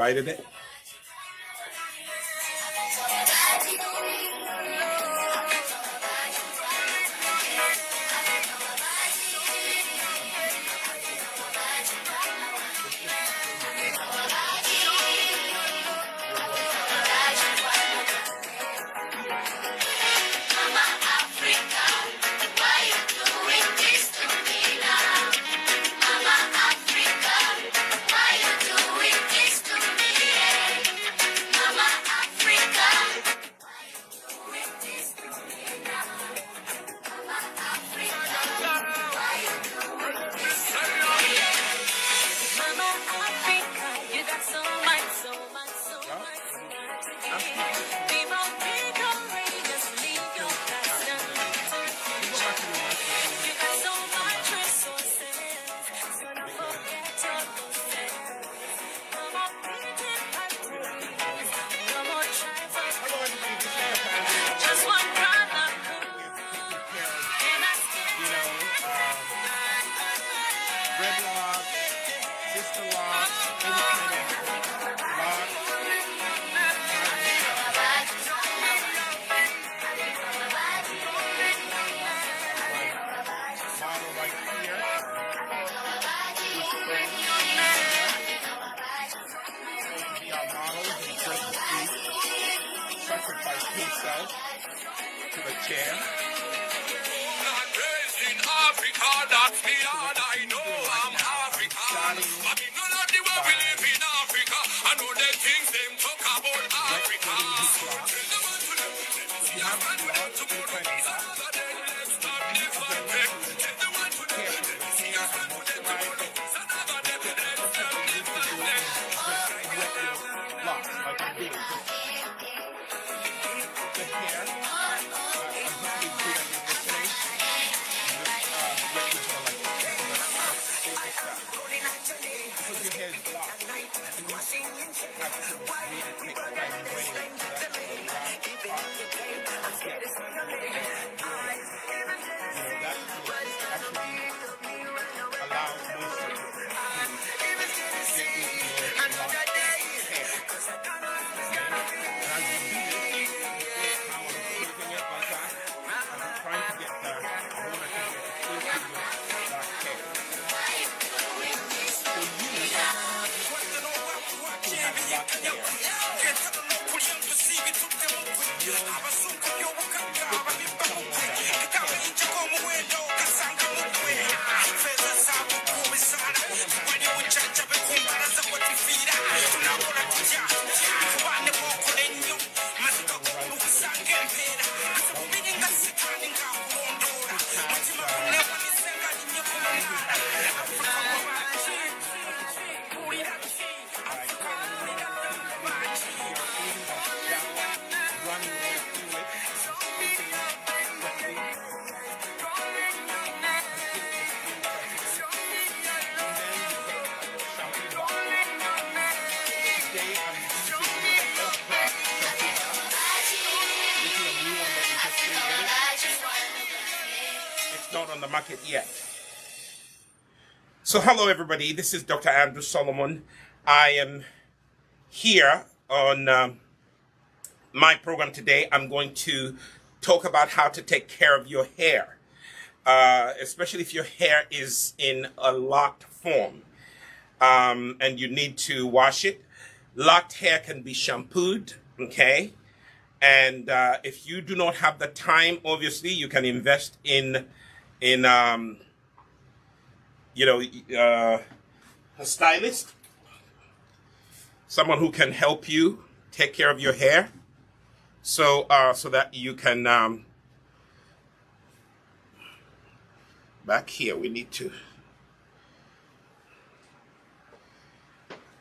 Invited it. Sacrifice himself to the chair. In Africa, that's me all I know. I'm African. But me none of the world we live in Africa. I know the things them talk about Africa. You have to go out to the place. Not on the market yet. So hello everybody, this is Dr. Andrew Solomon. I am here on my program today. I'm going to talk about how to take care of your hair, especially if your hair is in a locked form and you need to wash it. Locked hair can be shampooed, okay? And if you do not have the time, obviously you can invest in a stylist, someone who can help you take care of your hair, so that you can back here we need to.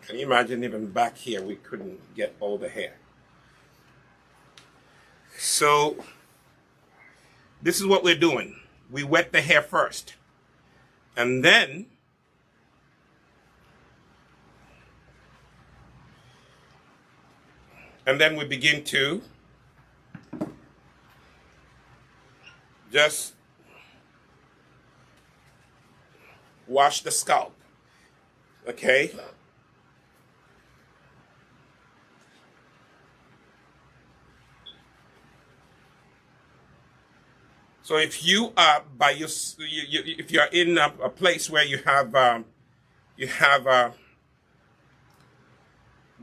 Can you imagine even back here we couldn't get all the hair? So this is what we're doing. We wet the hair first, and then we begin to just wash the scalp, okay? So if you are by your, if you are in a place where you have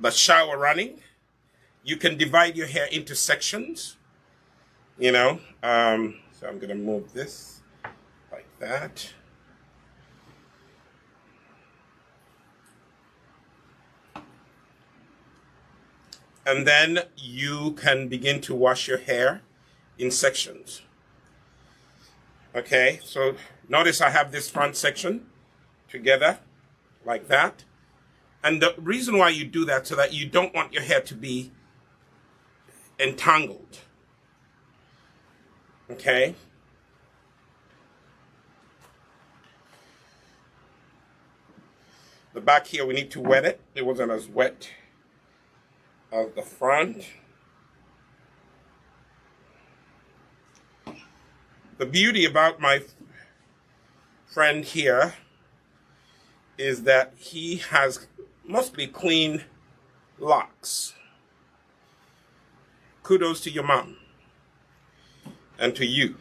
the shower running, you can divide your hair into sections. You know, so I'm gonna move this like that. And then you can begin to wash your hair in sections. Okay, so notice I have this front section together like that. And the reason why you do that so that you don't want your hair to be entangled. Okay. The back here, we need to wet it. It wasn't as wet as the front. The beauty about my friend here is that he has mostly clean locks. Kudos to your mom and to you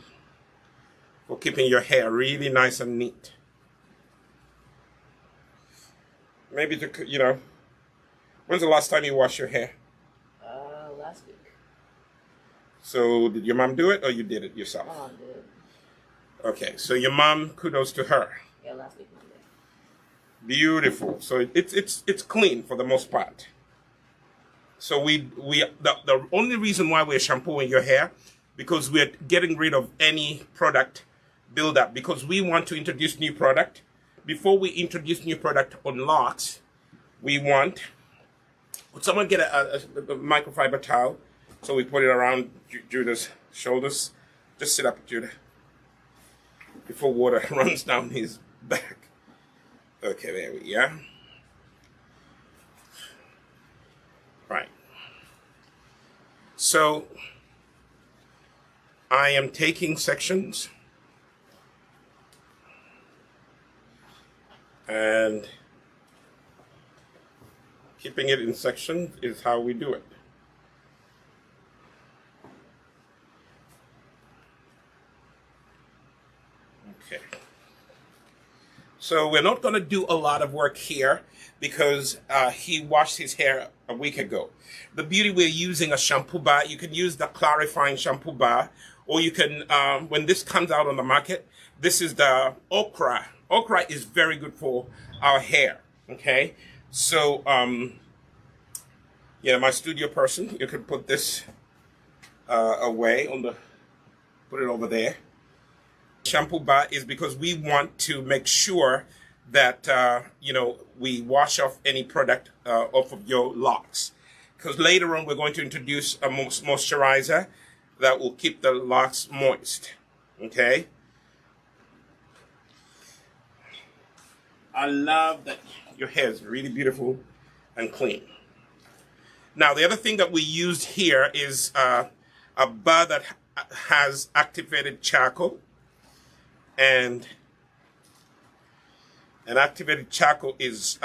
for keeping your hair really nice and neat. Maybe to, you know, when's the last time you washed your hair? Last week. So did your mom do it or you did it yourself? My mom did it. Okay, so your mom, kudos to her. Yeah, last week Monday. Beautiful. So it's clean for the most part. So the only reason why we're shampooing your hair, because we're getting rid of any product buildup, because we want to introduce new product. Before we introduce new product on locks, we want, would someone get a microfiber towel? So we put it around Judah's shoulders. Just sit up, Judah, before water runs down his back. Okay, there we are. Right. So I am taking sections and keeping it in sections is how we do it. Okay. So we're not going to do a lot of work here because he washed his hair a week ago. The beauty, we're using a shampoo bar. You can use the clarifying shampoo bar, or you can, when this comes out on the market, this is the okra. Okra is very good for our hair, okay? So, yeah, my studio person, you can put this away on the, put it over there. Shampoo bar is because we want to make sure that, you know, we wash off any product off of your locks. Because later on, we're going to introduce a moisturizer that will keep the locks moist, okay? I love that your hair is really beautiful and clean. Now, the other thing that we used here is a bar that has activated charcoal. And activated charcoal is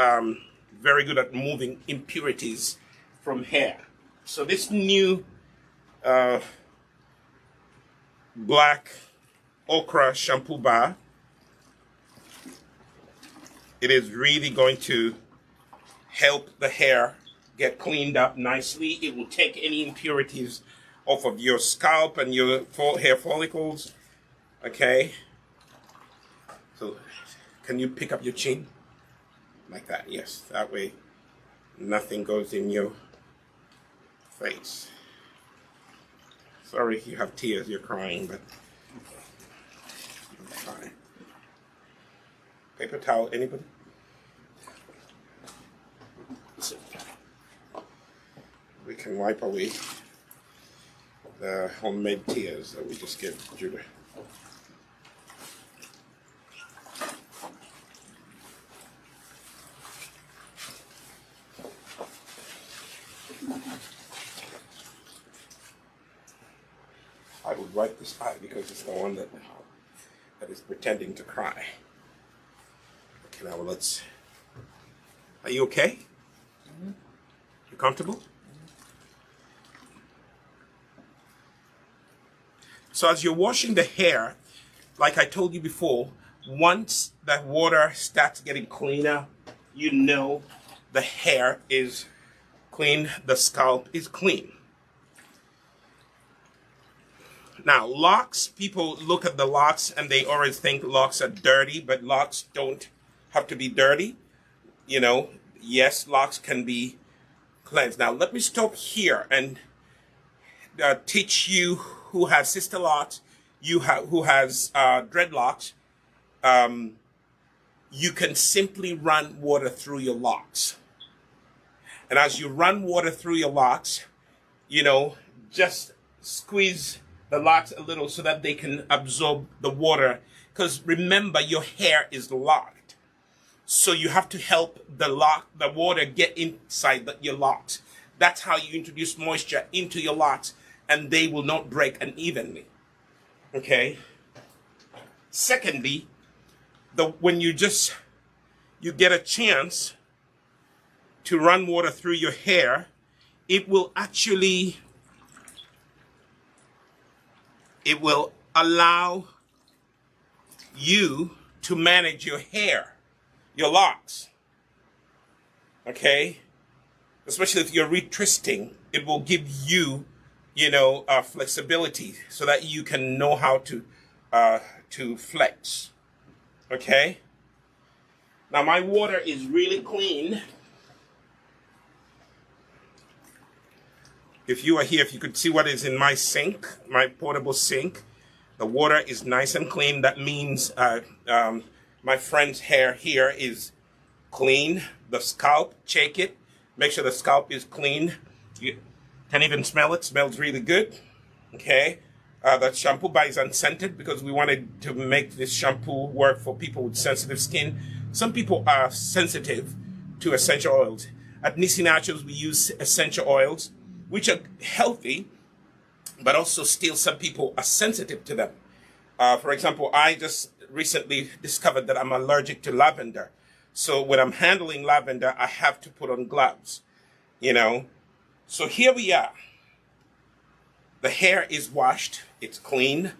very good at moving impurities from hair. So this new black okra shampoo bar, it is really going to help the hair get cleaned up nicely. It will take any impurities off of your scalp and your hair follicles. Okay. So can you pick up your chin? Like that, yes. That way nothing goes in your face. Sorry if you have tears, you're crying, but it's fine. Paper towel, anybody? We can wipe away the homemade tears that we just gave Judah. I would wipe this eye because it's the one that is pretending to cry. Okay, now let's. Are you okay? Mm-hmm. You comfortable? Mm-hmm. So as you're washing the hair, like I told you before, once that water starts getting cleaner, you know the hair is clean, the scalp is clean. Now, locks, people look at the locks and they always think locks are dirty, but locks don't have to be dirty. You know, yes, locks can be cleansed. Now, let me stop here and teach you who has sister locks, who has dreadlocks. You can simply run water through your locks. And as you run water through your locks, you know, just squeeze the locks a little so that they can absorb the water. Because remember, your hair is locked. So you have to help the water get inside your locks. That's how you introduce moisture into your locks, and they will not break unevenly. Okay? Secondly, when you get a chance to run water through your hair, it will allow you to manage your hair, your locks. Okay? Especially if you're retwisting, it will give you, flexibility so that you can know how to flex. Okay? Now my water is really clean. If you are here, if you could see what is in my sink, my portable sink, the water is nice and clean. That means my friend's hair here is clean. The scalp, check it. Make sure the scalp is clean. You can even smell it. Smells really good. Okay. The shampoo bar is unscented because we wanted to make this shampoo work for people with sensitive skin. Some people are sensitive to essential oils. At Nisi Naturals, we use essential oils, which are healthy, but also still some people are sensitive to them. For example, I just recently discovered that I'm allergic to lavender. So when I'm handling lavender, I have to put on gloves, So here we are. The hair is washed. It's clean.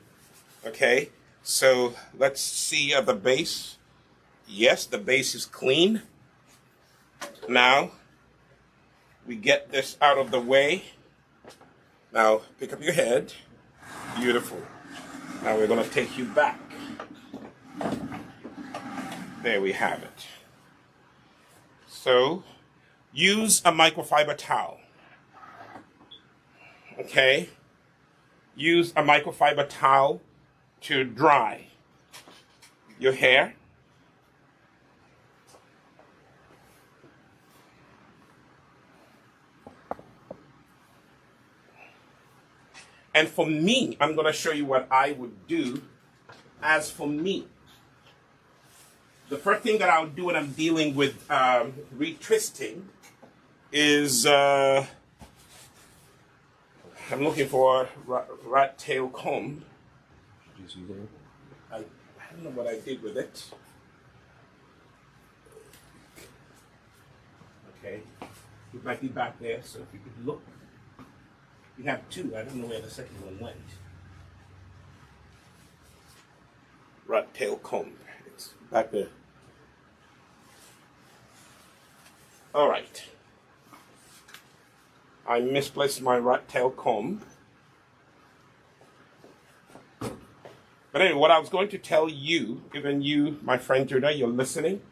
Okay. So let's see the base. Yes, the base is clean. Now, we get this out of the way. Now, pick up your head. Beautiful. Now we're going to take you back. There we have it. So, use a microfiber towel. Okay? Use a microfiber towel to dry your hair. And for me, I'm going to show you what I would do. As for me, the first thing that I'll do when I'm dealing with retwisting is I'm looking for a rat tail comb. I don't know what I did with it. Okay, it might be back there, so if you could look. We have two. I don't know where the second one went. Rat tail comb. It's back there. All right. I misplaced my rat tail comb. But anyway, what I was going to tell you, even you, my friend Judah, you're listening.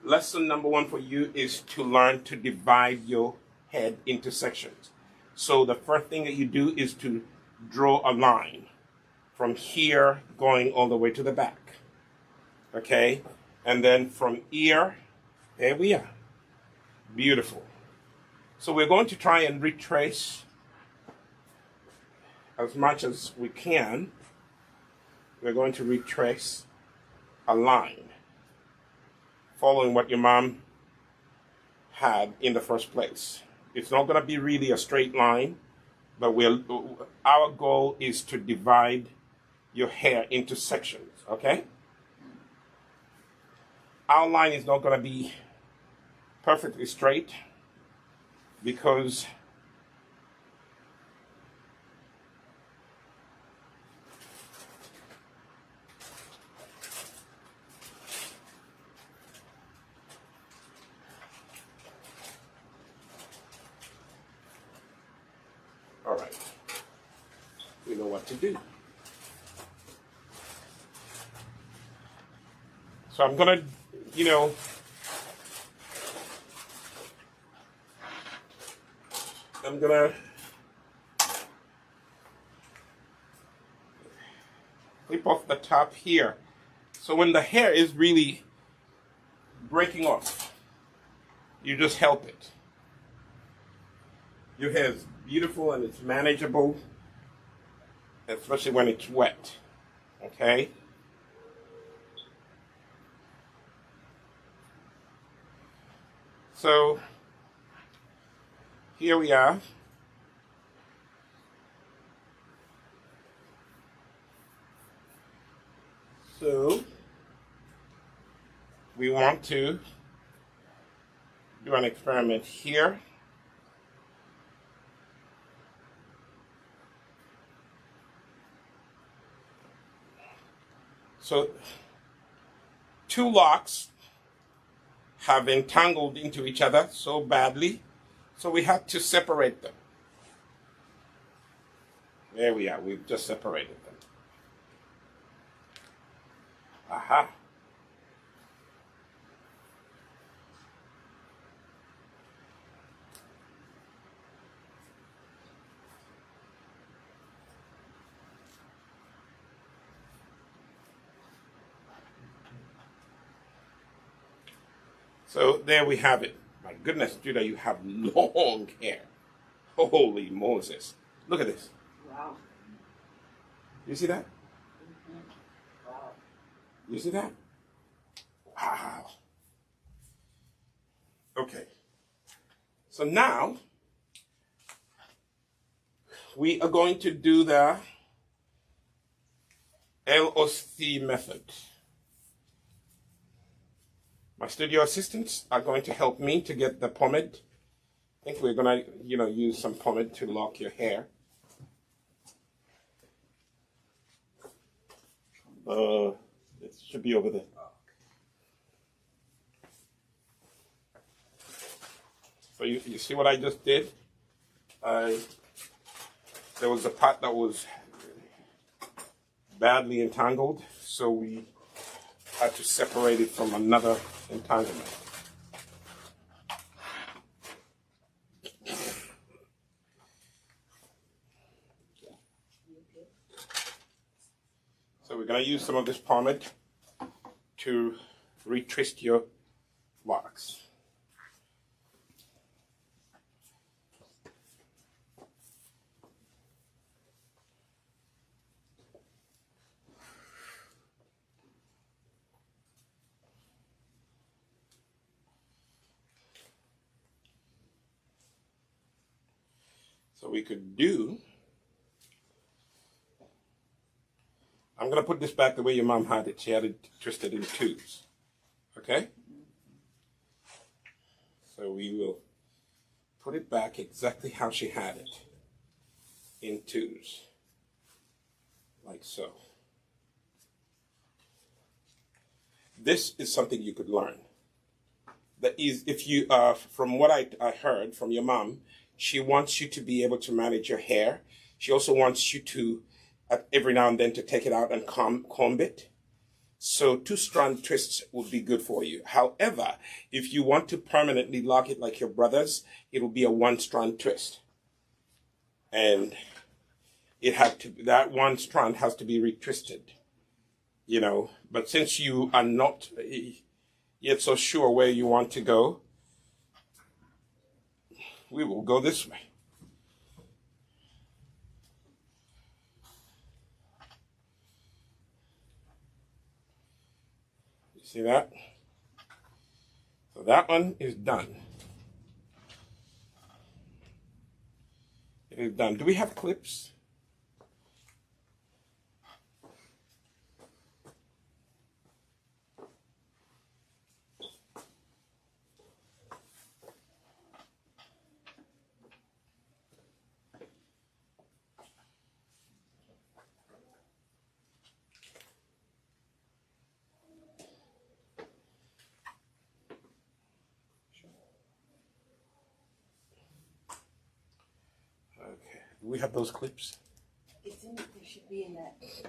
Lesson number one for you is to learn to divide your head into sections. So the first thing that you do is to draw a line from here going all the way to the back. Okay? And then from ear, there we are. Beautiful. So we're going to try and retrace as much as we can. We're going to retrace a line following what your mom had in the first place. It's not going to be really a straight line, but our goal is to divide your hair into sections, okay? Our line is not going to be perfectly straight because know what to do. So I'm gonna, you know, I'm gonna clip off the top here. So when the hair is really breaking off, you just help it. Your hair is beautiful and it's manageable, especially when it's wet. Okay? So here we are. So we want to do an experiment here. So 2 locks have entangled into each other so badly, so we had to separate them. There we are, we've just separated them. Aha. So there we have it. My goodness, Judah, you have long hair. Holy Moses. Look at this. Wow. You see that? Wow. You see that? Wow. Okay. So now we are going to do the LOC method. My studio assistants are going to help me to get the pomade. I think we're gonna, use some pomade to lock your hair. It should be over there. So you see what I just did? There was a part that was badly entangled, so we had to separate it from another entanglement. So we're going to use some of this pomade to retwist your locks. So we could do, I'm going to put this back the way your mom had it. She had it twisted in twos. Okay? So we will put it back exactly how she had it, in twos, like so. This is something you could learn. That is, if you, from what I heard from your mom, she wants you to be able to manage your hair. She also wants you to, every now and then, to take it out and comb it. So 2-strand twists would be good for you. However, if you want to permanently lock it like your brothers, it will be a 1-strand twist. And that 1 strand has to be retwisted, But since you are not yet so sure where you want to go, we will go this way. You see that? So that one is done. It is done. Do we have clips? Okay. Do we have those clips? It's think they should be in that key.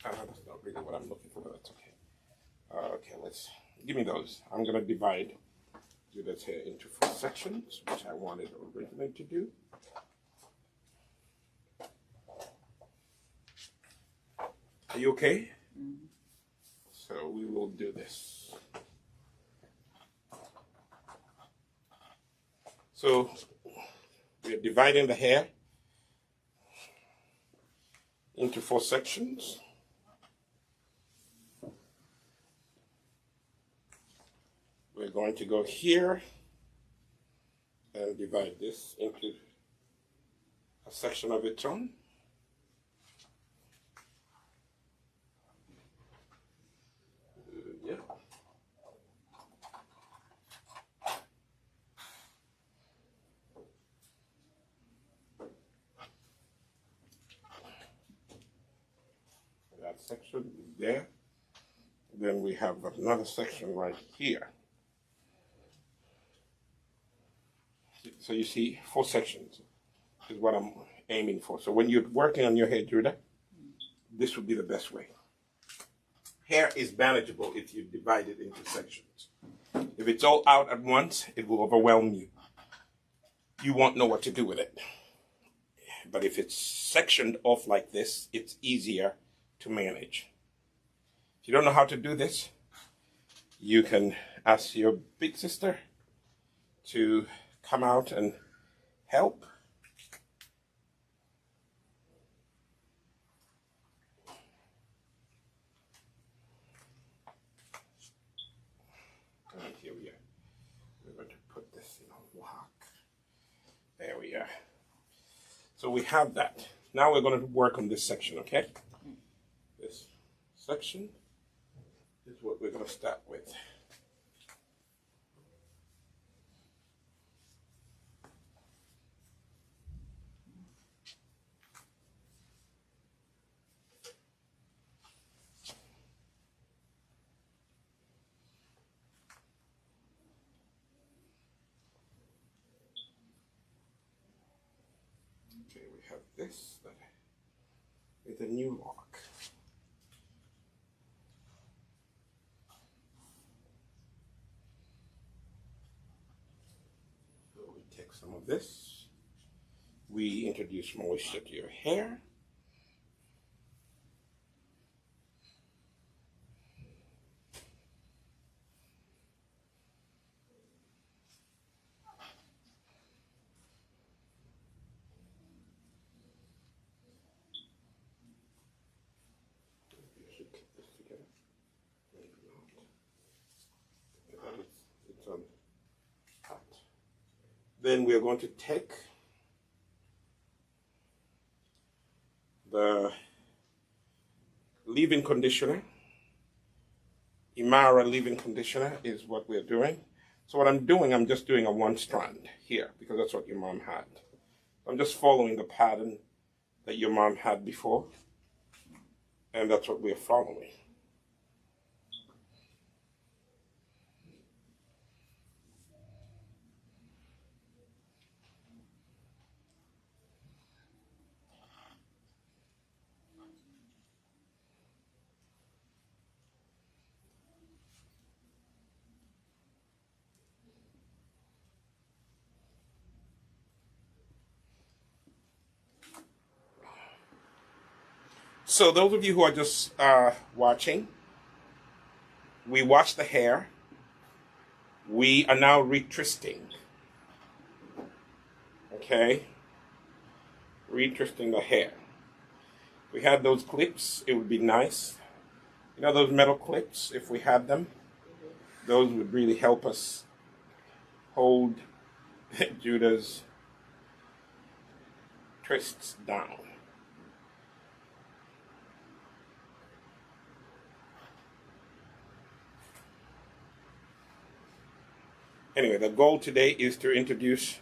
That's not really what I'm looking for, but that's okay. Okay, let's give me those. I'm gonna divide Judah's hair into 4 sections, which I wanted originally to do. Are you okay? Mm-hmm. So we will do this. So we are dividing the hair into 4 sections. We're going to go here and divide this into a section of its own. Yeah. That section is there. Then we have another section right here. So you see 4 sections is what I'm aiming for. So when you're working on your hair, Judah, this would be the best way. Hair is manageable if you divide it into sections. If it's all out at once, it will overwhelm you. You won't know what to do with it. But if it's sectioned off like this, it's easier to manage. If you don't know how to do this, you can ask your big sister to come out and help. And here we are. We're going to put this in a lock. There we are. So we have that. Now we're going to work on this section, okay? This section is what we're going to start with. Okay, we have this that is a new lock. So we take some of this. We introduce moisture to your hair. You should keep this together. Maybe not. It's hot. Then we are going to take the leave-in conditioner. Imara leave-in conditioner is what we're doing. So what I'm doing, I'm just doing a 1 strand here because that's what your mom had. I'm just following the pattern that your mom had before, and that's what we're following. So those of you who are just watching, we wash the hair. We are now retwisting. Okay? Retwisting the hair. If we had those clips, it would be nice. You know those metal clips, if we had them, those would really help us hold Judah's twists down. Anyway, the goal today is to introduce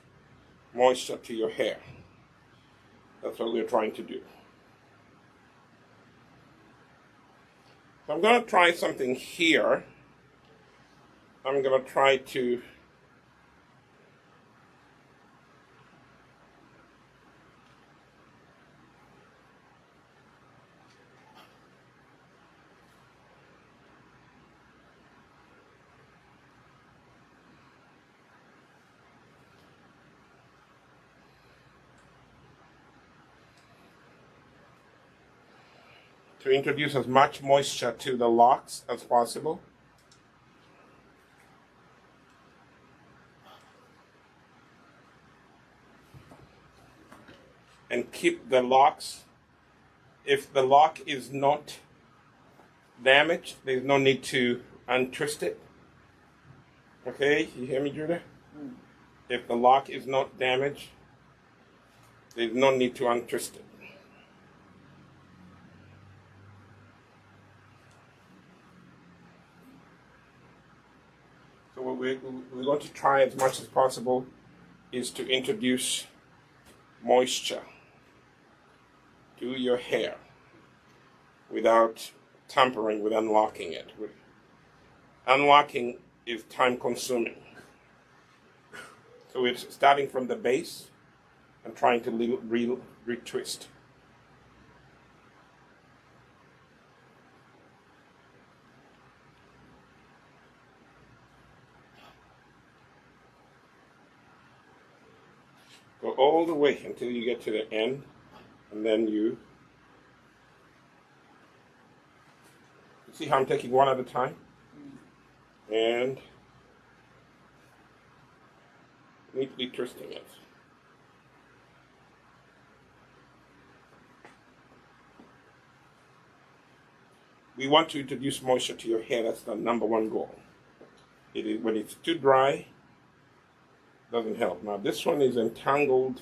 moisture to your hair. That's what we're trying to do. So I'm going to try something here. I'm going to try to to introduce as much moisture to the locks as possible. And keep the locks. If the lock is not damaged, there's no need to untwist it. Okay, you hear me, Judah? If the lock is not damaged, there's no need to untwist it. So what we're going to try as much as possible is to introduce moisture to your hair without tampering with unlocking it. Unlocking is time consuming. So it's starting from the base and trying to retwist. Go all the way until you get to the end, and then you see how I'm taking one at a time? And neatly twisting it. We want to introduce moisture to your hair. That's the number one goal. It is, when it's too dry, doesn't help. Now this one is entangled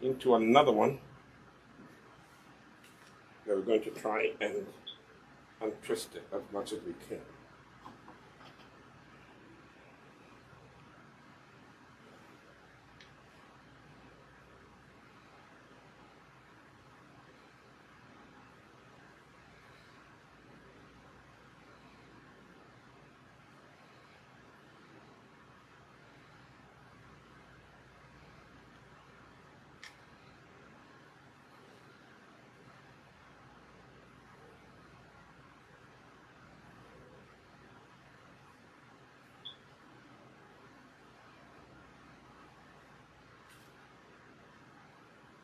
into another one that we're going to try and untwist it as much as we can.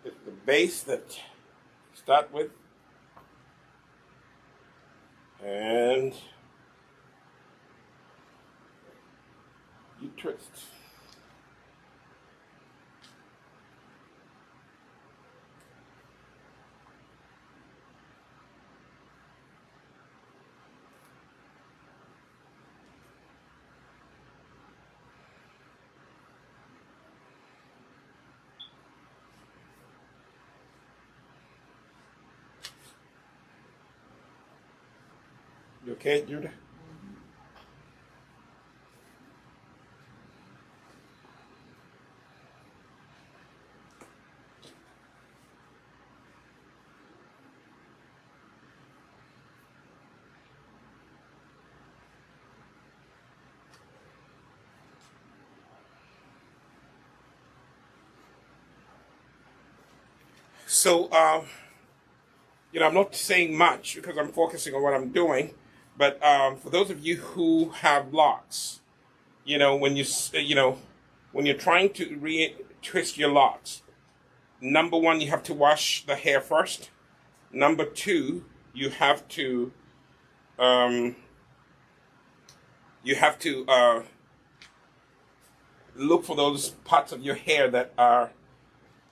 It's the base that you start with, and you twist. You okay, Judah? So, I'm not saying much because I'm focusing on what I'm doing. But for those of you who have locks, when you're trying to twist your locks, number one, you have to wash the hair first. Number two, you have to look for those parts of your hair that are,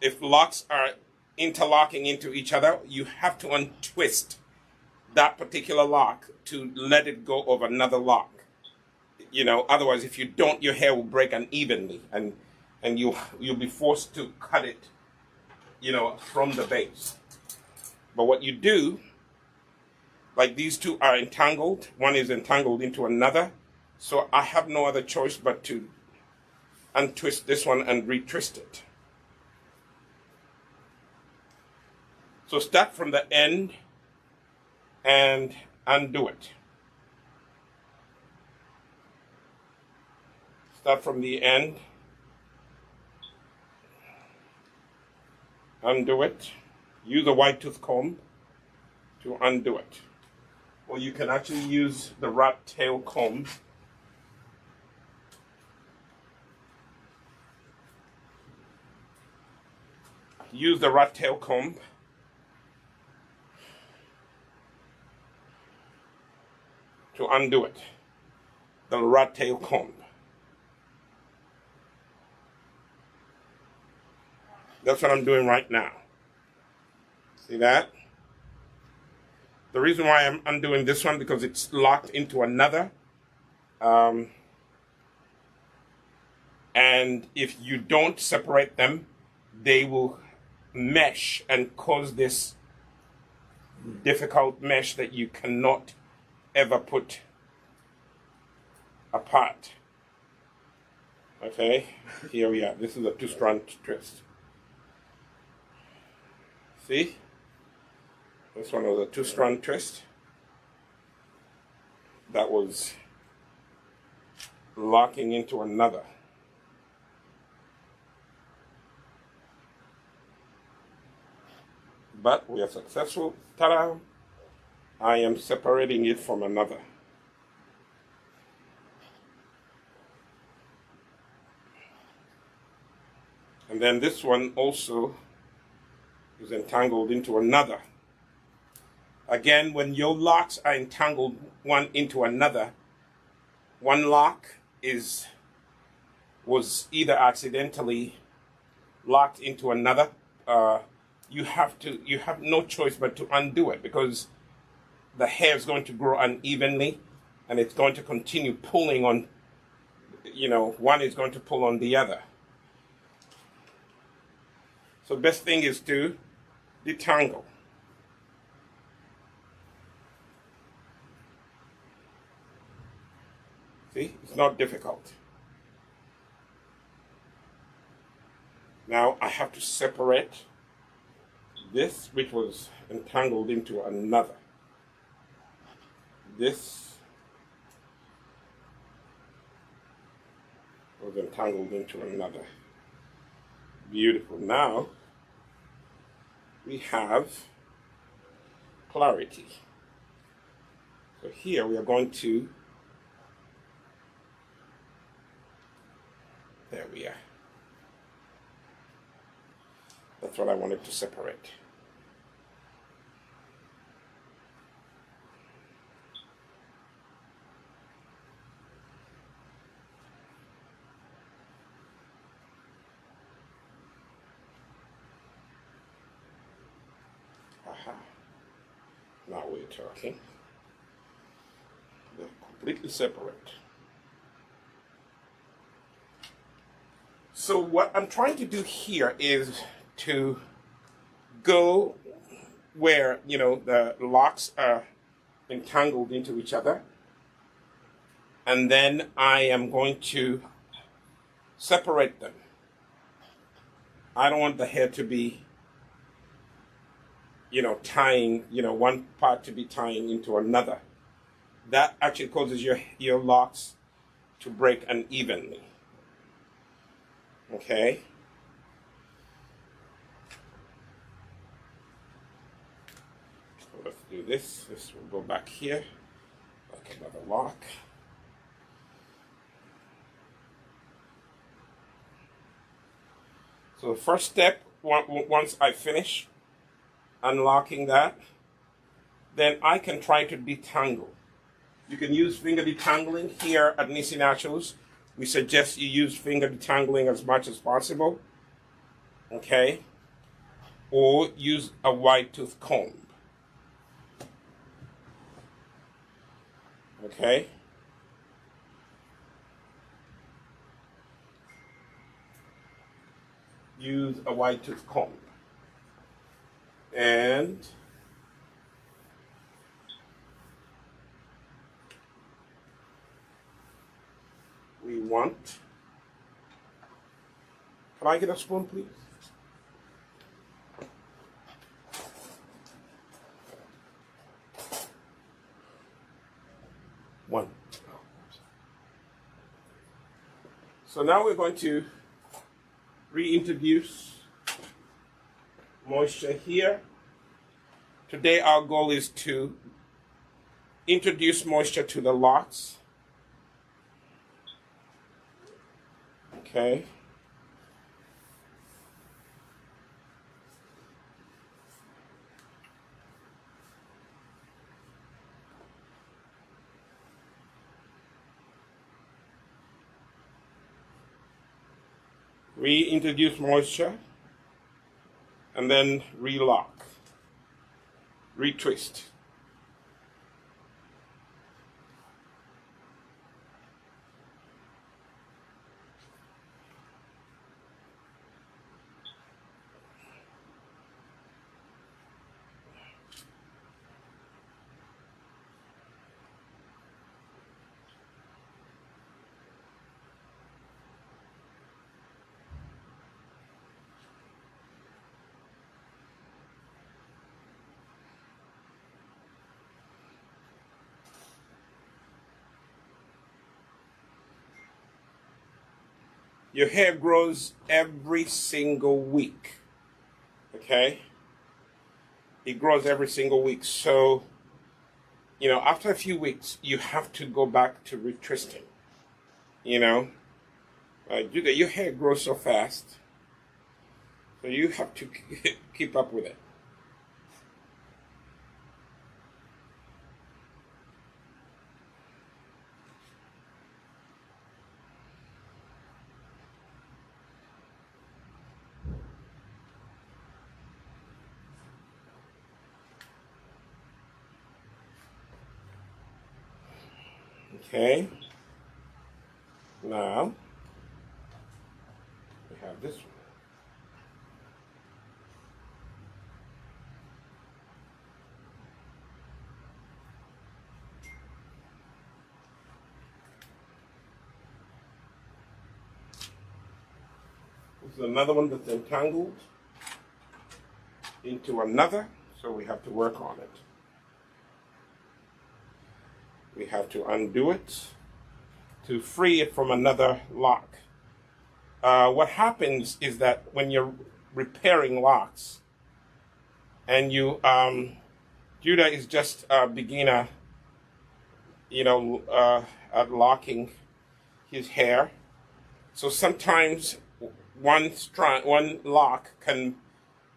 if locks are interlocking into each other, you have to untwist that particular lock to let it go of another lock. Otherwise, if you don't, your hair will break unevenly, and you'll be forced to cut it, from the base. But what you do, like these two are entangled, one is entangled into another, so I have no other choice but to untwist this one and retwist it. So start from the end and undo it. Start from the end, undo it. Use a wide tooth comb to undo it. Or you can actually use the rat tail comb. Use the rat tail comb to undo it. The rat tail comb. That's what I'm doing right now. See that? The reason why I'm undoing this one because it's locked into another. And if you don't separate them, they will mesh and cause this difficult mesh that you cannot ever put apart. Okay, here we are. This is a 2-strand twist. See? This one was a 2-strand twist. That was locking into another. But we are successful. Ta-da! I am separating it from another. And then this one also is entangled into another. Again, when your locks are entangled one into another, one lock was either accidentally locked into another. You have no choice but to undo it because the hair is going to grow unevenly and it's going to continue pulling on, one is going to pull on the other. So the best thing is to detangle. See, it's not difficult. Now I have to separate this, which was entangled into another. This was entangled into another. Beautiful. Now we have clarity. So here we are going to, there we are. That's what I wanted to separate. Aha. Now we're talking. They're completely separate. So what I'm trying to do here is to go where, the locks are entangled into each other. And then I am going to separate them. I don't want the hair to be, tying, one part to be tying into another. That actually causes your locks to break unevenly. Okay? So let's do this. This will go back here. Like another lock. So the first step, once I finish unlocking that, then I can try to detangle. You can use finger detangling here at Nisi Naturals. We suggest you use finger detangling as much as possible. Okay? Or use a wide tooth comb. Okay? Use a wide tooth comb. And we want, can I get a spoon, please? One. So now we're going to reintroduce moisture here. Today our goal is to introduce moisture to the locks. Okay. Reintroduce moisture, and then relock, retwist. Your hair grows every single week, okay? It grows every single week. So, after a few weeks, you have to go back to retwisting, you know? Your hair grows so fast, so you have to keep up with it. Okay, now we have this one. This is another one that's entangled into another, so we have to work on it. We have to undo it to free it from another lock. What happens is that when you're repairing locks, and Judah is just a beginner, at locking his hair. So sometimes one lock can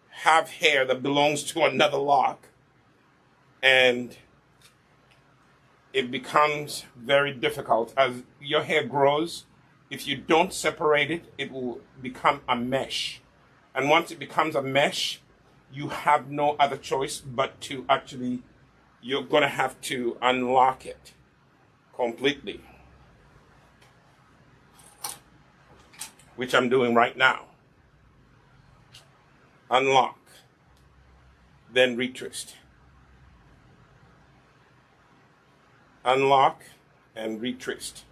have hair that belongs to another lock, and it becomes very difficult. As your hair grows, if you don't separate it, it will become a mesh. And once it becomes a mesh, you have no other choice but to you're going to have to unlock it completely, which I'm doing right now. Unlock, then retwist. Unlock and retwist.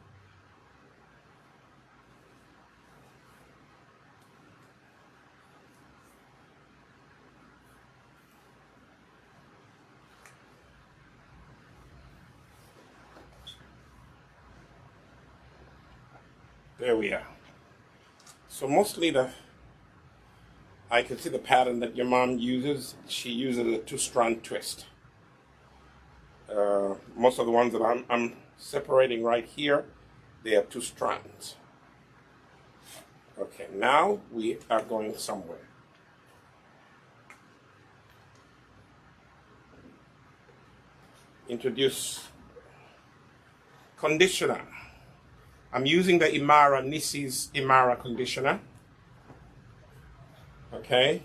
There we are. So mostly I can see the pattern that your mom uses. She uses a 2-strand twist. Most of the ones that I'm separating right here, they are 2 strands. Okay, now we are going somewhere. Introduce conditioner. I'm using the Nissy's Imara conditioner. Okay.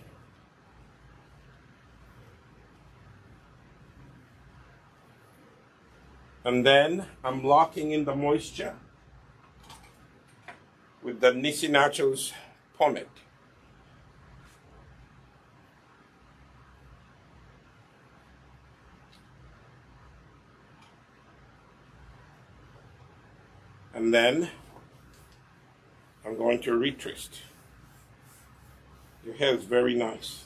And then I'm locking in the moisture with the Nissy Nachos pomade. And then I'm going to retwist. Your hair is very nice.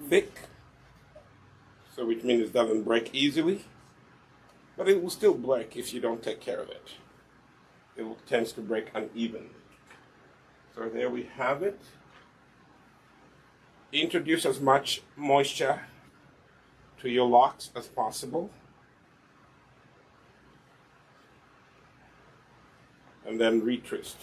Thick, so which means it doesn't break easily, but it will still break if you don't take care of it. It tends to break uneven. So there we have it. Introduce as much moisture to your locks as possible. And then retwist.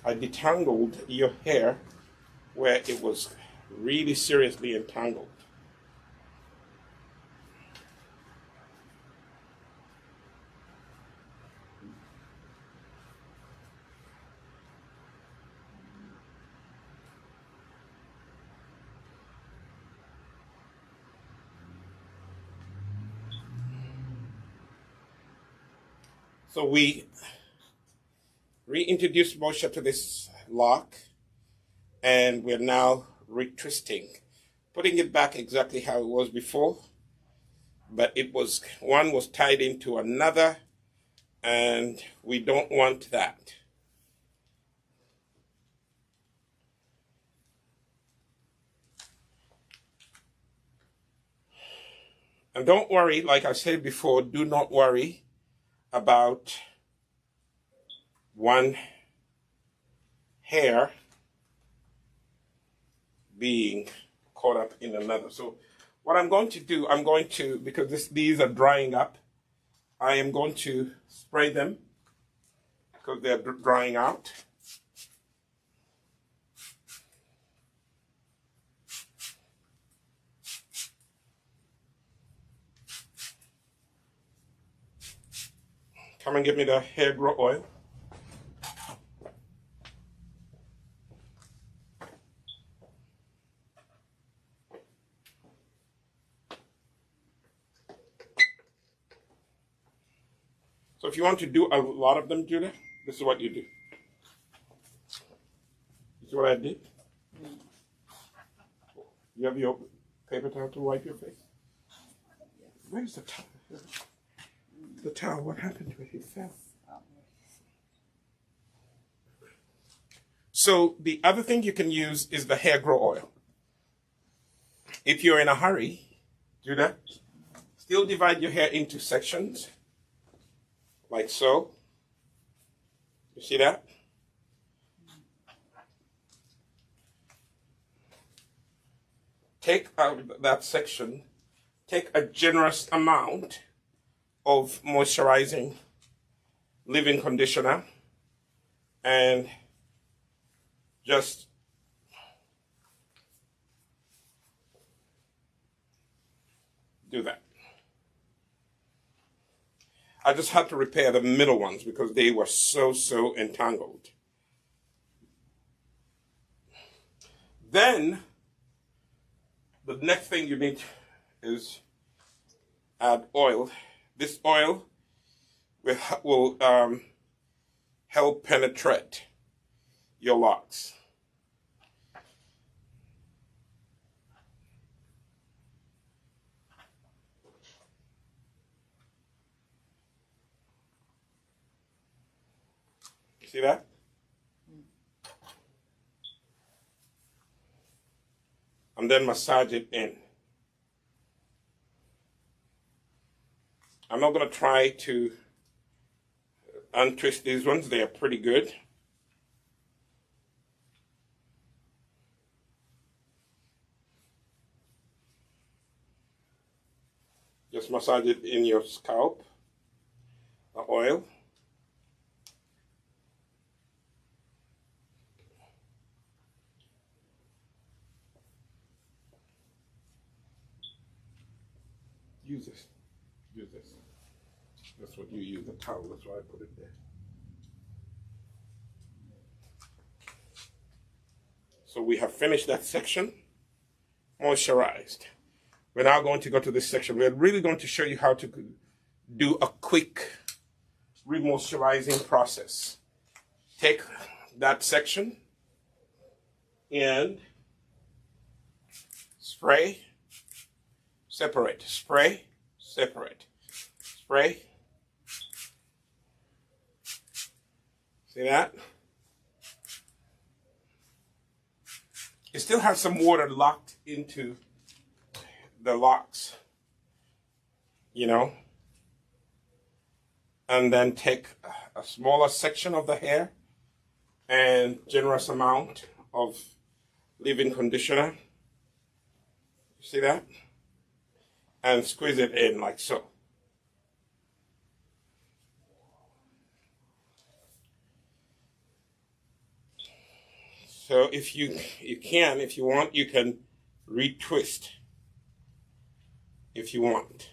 I detangled your hair where it was really seriously entangled. So we reintroduced moisture to this lock, and we're now retwisting, putting it back exactly how it was before, but it was, one was tied into another, and we don't want that. And don't worry, like I said before, do not worry about one hair being caught up in another. So what I'm going to do, I'm going to, because these are drying up, I am going to spray them because they're drying out. Come and get me the hair grow oil. So if you want to do a lot of them, Julia, this is what you do. This is what I did. You have your paper towel to wipe your face? Where's the towel? The towel, what happened to it? It fell. So the other thing you can use is the hair grow oil. If you're in a hurry, do that. Still divide your hair into sections, like so. You see that? Take out that section, take a generous amount of moisturizing leave-in conditioner, and just do that. I just had to repair the middle ones because they were so entangled. Then the next thing you need is add oil. This oil will help penetrate your locks. See that? And then massage it in. I'm not going to try to untwist these ones. They are pretty good. Just massage it in your scalp, the oil. Use this. Use this. That's what you use, the towel. That's why I put it there. So we have finished that section, moisturized. We're now going to go to this section. We're really going to show you how to do a quick remoisturizing process. Take that section and spray, separate, spray, separate, spray. See that? It still has some water locked into the locks, you know. And then take a smaller section of the hair and generous amount of leave-in conditioner. See that? And squeeze it in like so. So if you want, you can retwist if you want.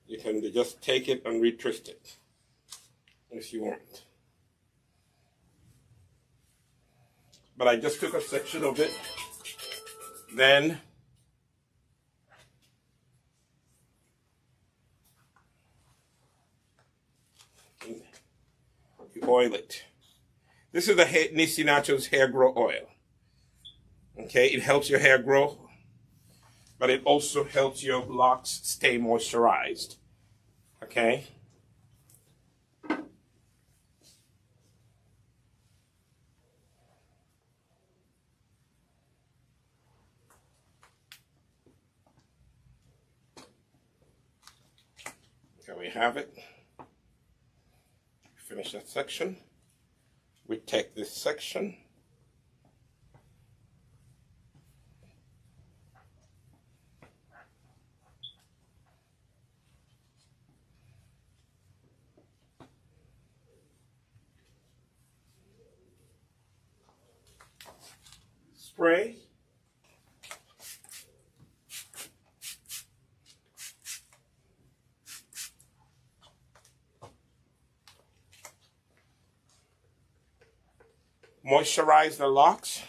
You can just take it and retwist it if you want. But I just took a section of it, then you oil it. This is the Nisi Naturals Hair Grow Oil. Okay, it helps your hair grow, but it also helps your locks stay moisturized. Okay? There we have it. Finish that section. We take this section. Spray. Moisturize the locks.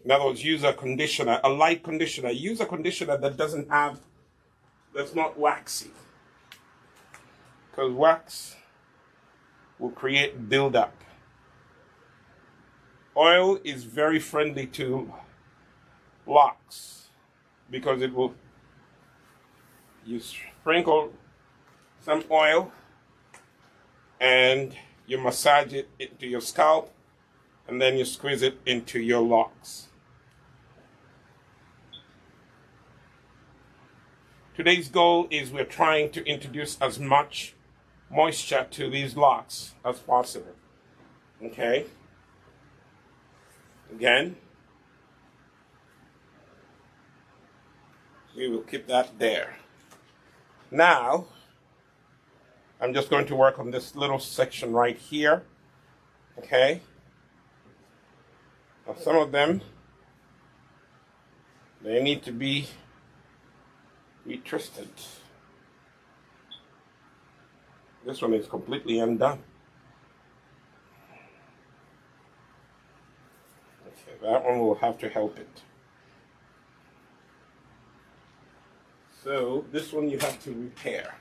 In other words, use a conditioner, a light conditioner. Use a conditioner that's not waxy. Because wax will create buildup. Oil is very friendly to locks because you sprinkle some oil and you massage it into your scalp and then you squeeze it into your locks. Today's goal is we're trying to introduce as much moisture to these locks as possible. Okay? Again, we will keep that there. Now, I'm just going to work on this little section right here. Okay? Now, some of them, they need to be retwisted. This one is completely undone. Okay, that one will have to help it. So this one you have to repair.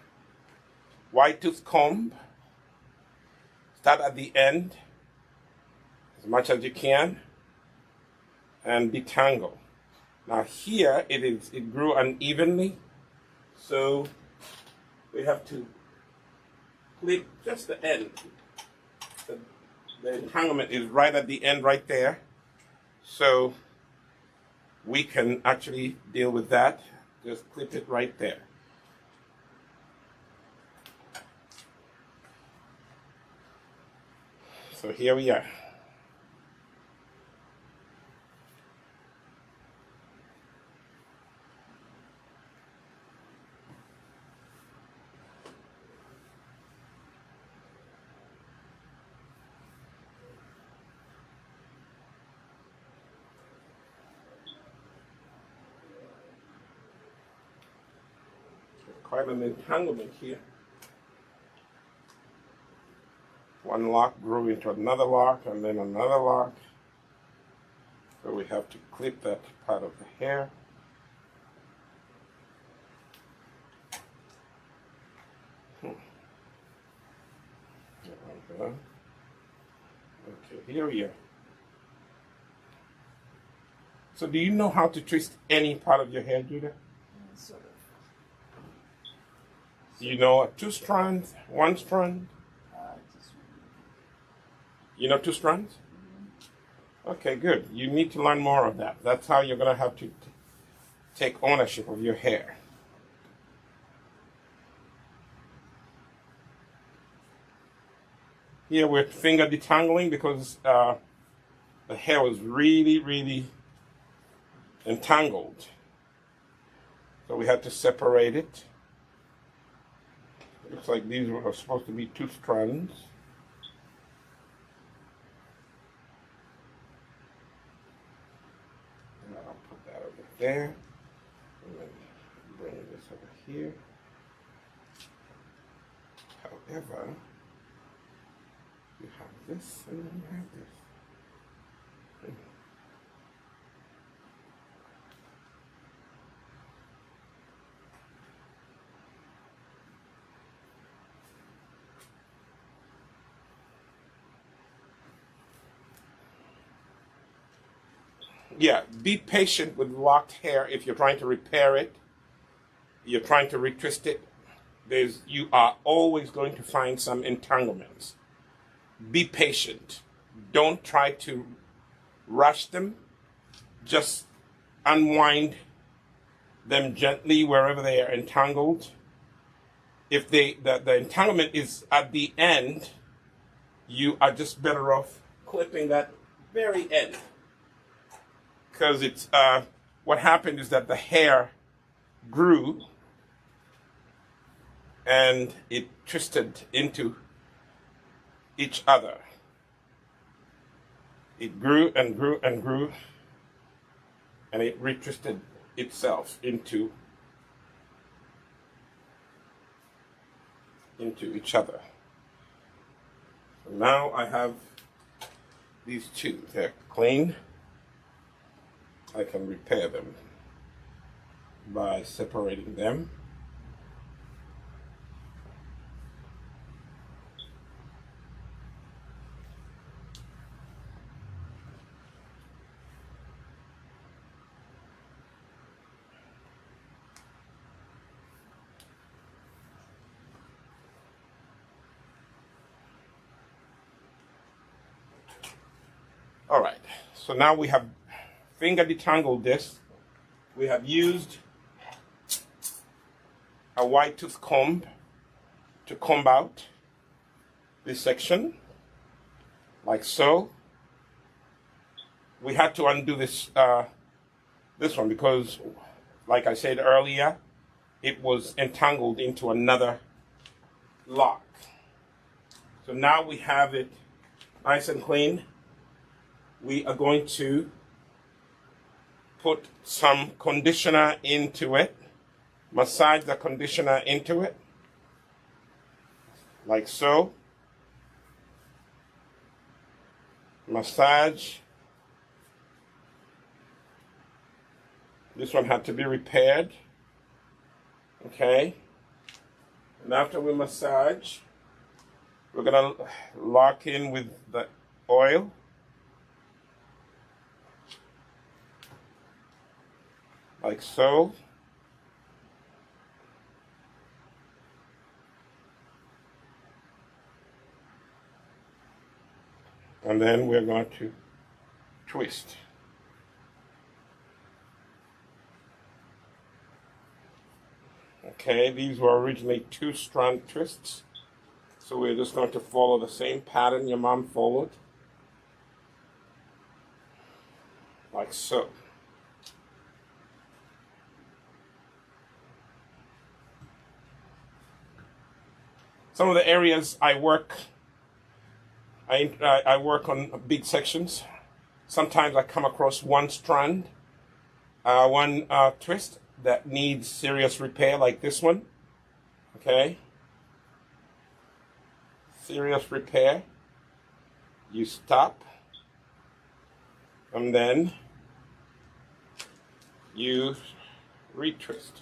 Wide tooth comb. Start at the end as much as you can and detangle. Now here it grew unevenly, so we have to clip just the end. The entanglement is right at the end right there, so we can actually deal with that. Just clip it right there. So here we are. Quite an entanglement here. One lock grew into another lock and then another lock. So we have to clip that part of the hair. Okay, here we are. So do you know how to twist any part of your hair, Judah? Sort of. You know 2 strands, 1 strand? Just You know 2 strands? Okay, good. You need to learn more of that. That's how you're going to have to take ownership of your hair. Here we're finger detangling because the hair was really, really entangled. So we had to separate it. Looks like these were supposed to be 2 strands. And I'll put that over there. And then bring this over here. However, you have this and then you have this. Yeah, be patient with locked hair if you're trying to repair it, you're trying to retwist it. You are always going to find some entanglements. Be patient. Don't try to rush them. Just unwind them gently wherever they are entangled. If the entanglement is at the end, you are just better off clipping that very end. Because it's what happened is that the hair grew and it twisted into each other. It grew and grew and grew, and it retwisted itself into each other. So now I have these 2. They're clean. I can repair them by separating them. All right, so now we have finger detangled this. We have used a wide tooth comb to comb out this section, like so. We had to undo this this one because, like I said earlier, it was entangled into another lock. So now we have it nice and clean. We are going to put some conditioner into it, massage the conditioner into it, like so. Massage. This one had to be repaired. Okay. And after we massage, we're going to lock in with the oil. Like so. And then we're going to twist. Okay, these were originally 2-strand twists. So we're just going to follow the same pattern your mom followed. Like so. Some of the areas I work on big sections. Sometimes I come across one strand, one twist that needs serious repair, like this one. Okay? Serious repair. You stop. And then you retwist.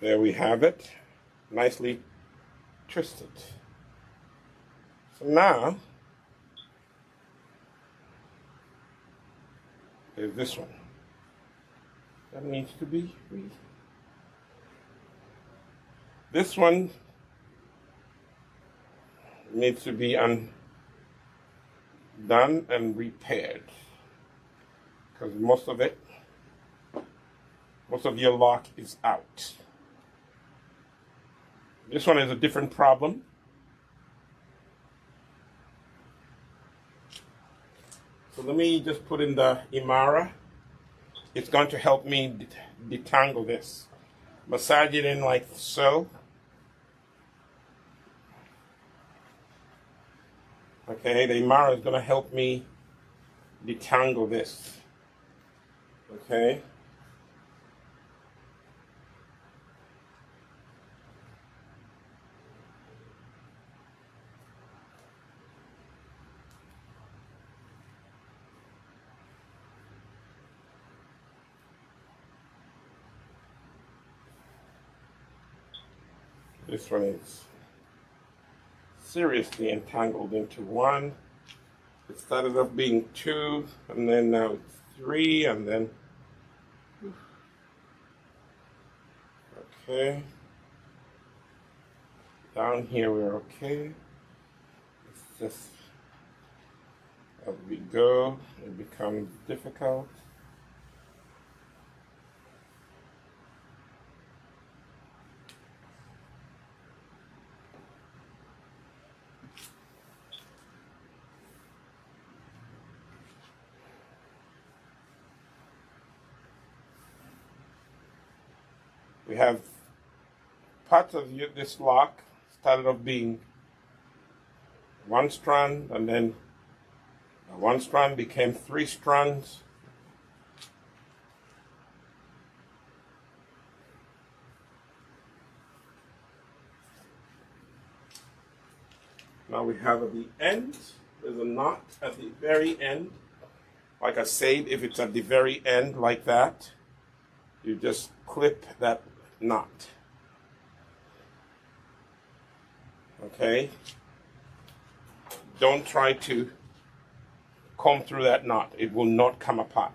There we have it, nicely twisted. So now, there's this one. That needs to be this one needs to be done and repaired, because most of your lock is out. This one is a different problem. So let me just put in the Imara. It's going to help me detangle this. Massage it in like so. Okay, the Imara is going to help me detangle this. Okay. This one is seriously entangled into one. It started off being 2, and then now it's 3, and then okay. Down here we're okay. It's just as we go, it becomes difficult. We have parts of this lock started off being 1 strand, and then 1 strand became 3 strands. Now we have at the end, there's a knot at the very end. Like I said, if it's at the very end like that, you just clip that knot. Okay? Don't try to comb through that knot. It will not come apart.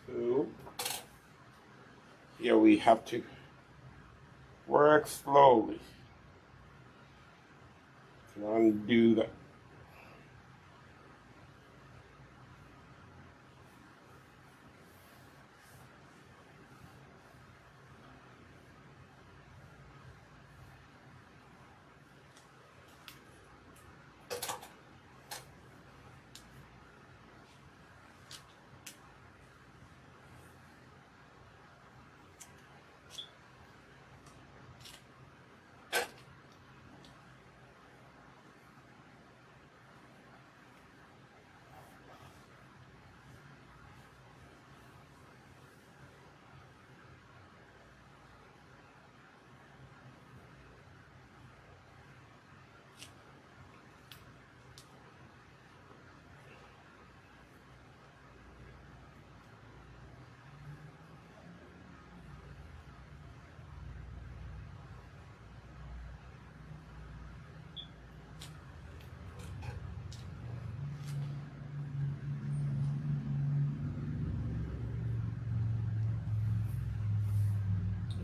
So here we have to work slowly to undo that.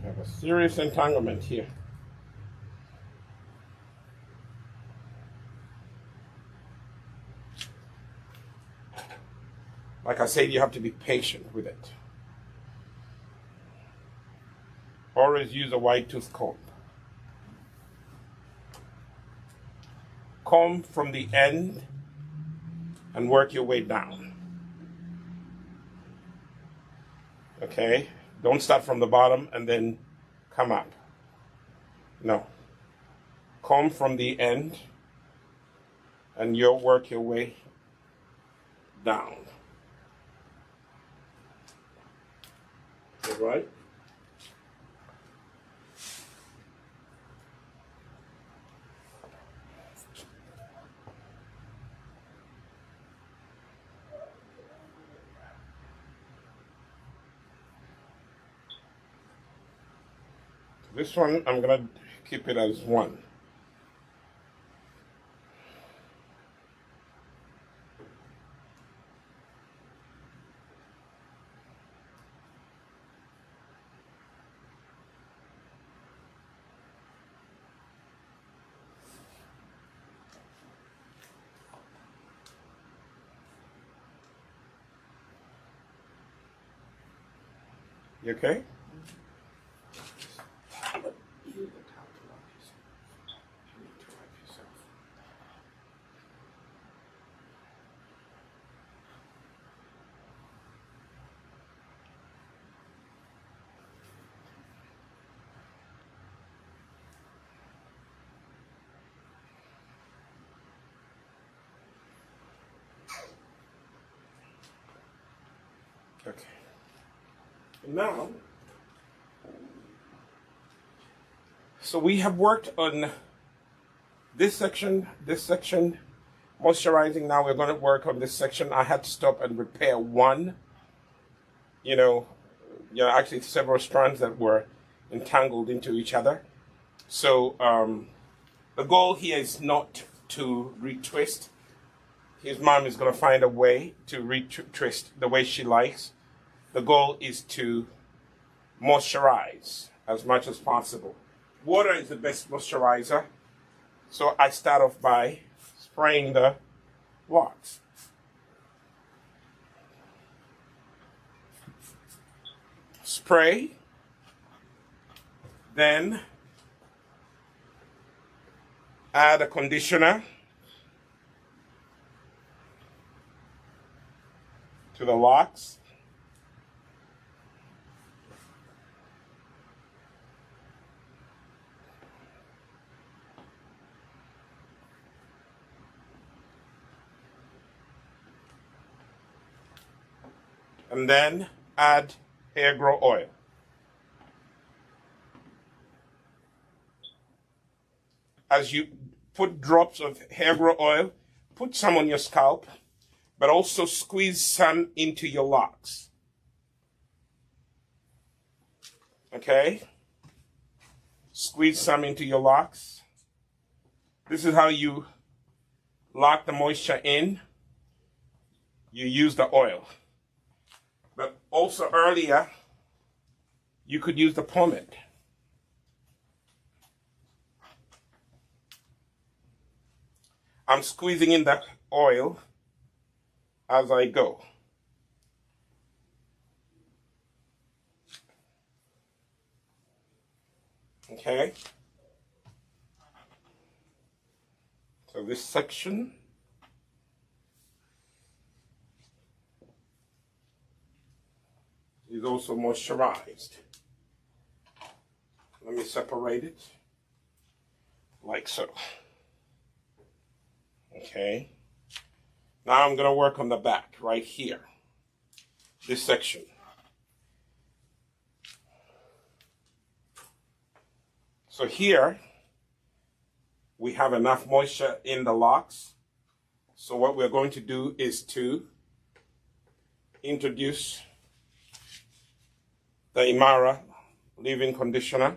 We have a serious entanglement here. Like I said, you have to be patient with it. Always use a wide tooth comb. Comb from the end and work your way down. Okay? Don't start from the bottom and then come up. No. Comb from the end and you'll work your way down. All right? This one, I'm going to keep it as 1. You okay? Okay. Now, so we have worked on this section, moisturizing. Now we're going to work on this section. I had to stop and repair one, actually several strands that were entangled into each other. So the goal here is not to retwist. His mom is going to find a way to retwist the way she likes. The goal is to moisturize as much as possible. Water is the best moisturizer. So I start off by spraying the locks. Spray, then add a conditioner to the locks. And then add hair grow oil. As you put drops of hair grow oil, put some on your scalp, but also squeeze some into your locks. Okay? Squeeze some into your locks. This is how you lock the moisture in. You use the oil. But also earlier, you could use the pomade. I'm squeezing in the oil as I go. Okay? So this section is also moisturized. Let me separate it like so. Okay. Now I'm going to work on the back right here. This section. So here we have enough moisture in the locks. So what we're going to do is to introduce the Imara leave-in conditioner.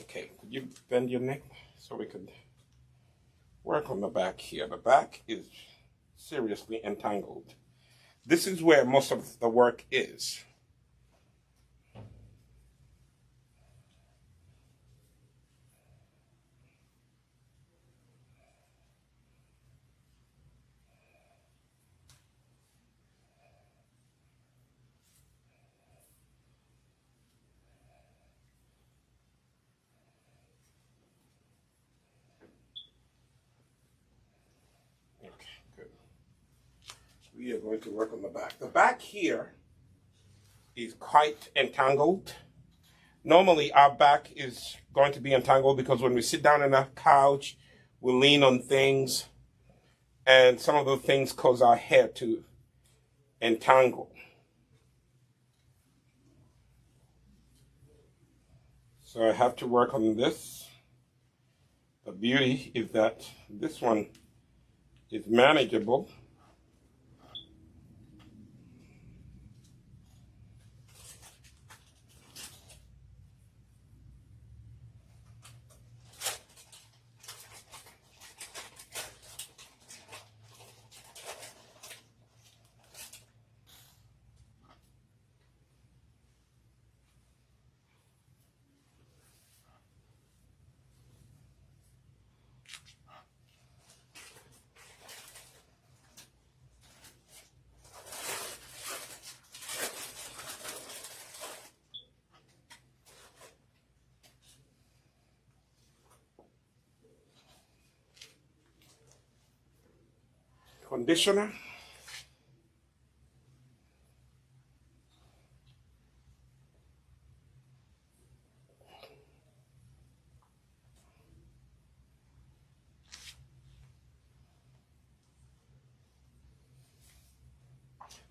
Okay, could you bend your neck so we could work on the back here? The back is seriously entangled. This is where most of the work is. We are going to work on the back. The back here is quite entangled. Normally our back is going to be entangled because when we sit down on a couch, we lean on things, and some of those things cause our hair to entangle. So I have to work on this. The beauty is that this one is manageable. Conditioner.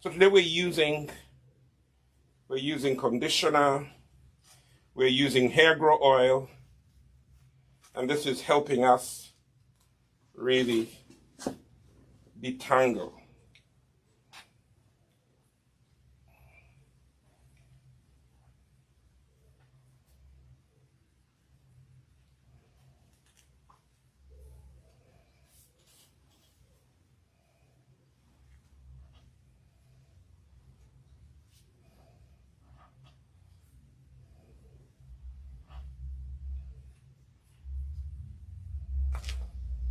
So today we're using conditioner, we're using hair grow oil, and this is helping us really detangle.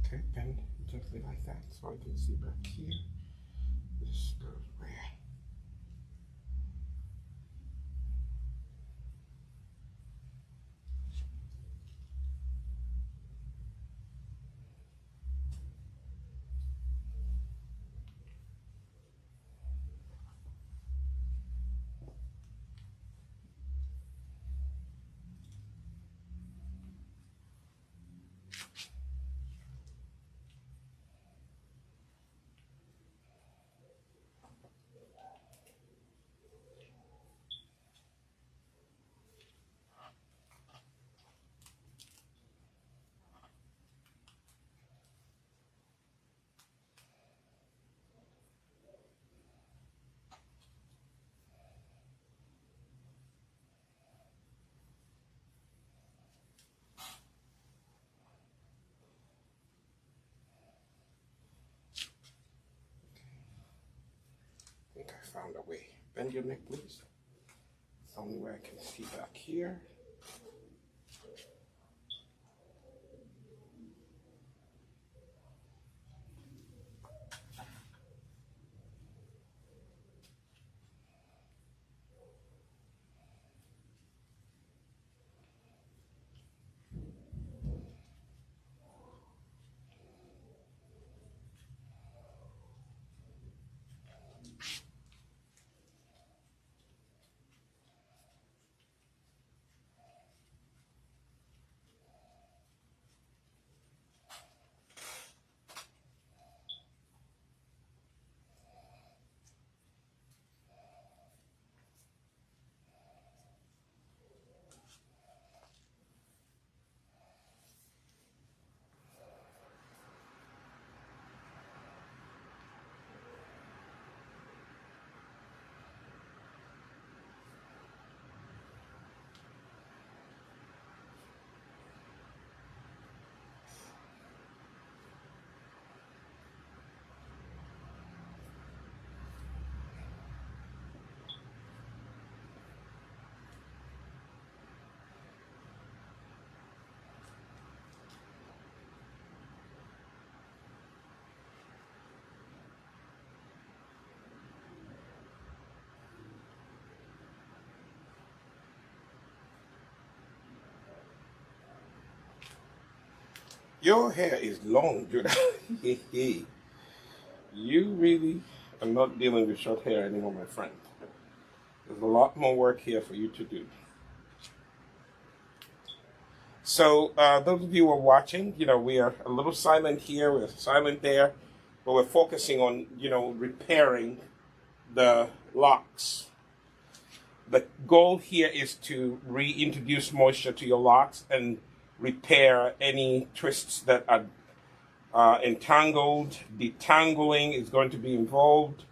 Okay, bend gently like that so I can see back here. This goes where? I think I found a way. Bend your neck, please. It's the only way I can see back here. Your hair is long, Judah. You really are not dealing with short hair anymore, my friend. There's a lot more work here for you to do. So those of you who are watching, we are a little silent here, we're silent there, but we're focusing on, repairing the locks. The goal here is to reintroduce moisture to your locks and repair any twists that are entangled. Detangling is going to be involved,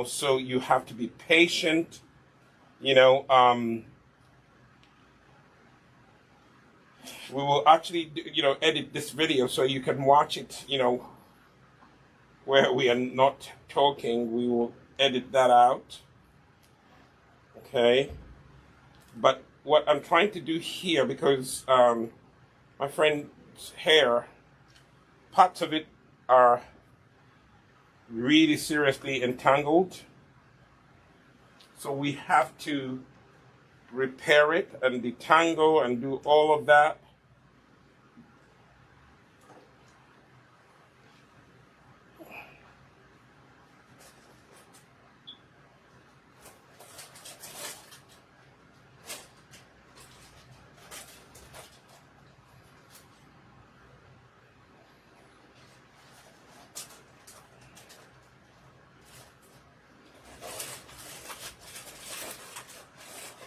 so you have to be patient. We will actually, edit this video so you can watch it, where we are not talking. We will edit that out. Okay. But what I'm trying to do here, because my friend's hair, parts of it are really seriously entangled. So we have to repair it and detangle and do all of that.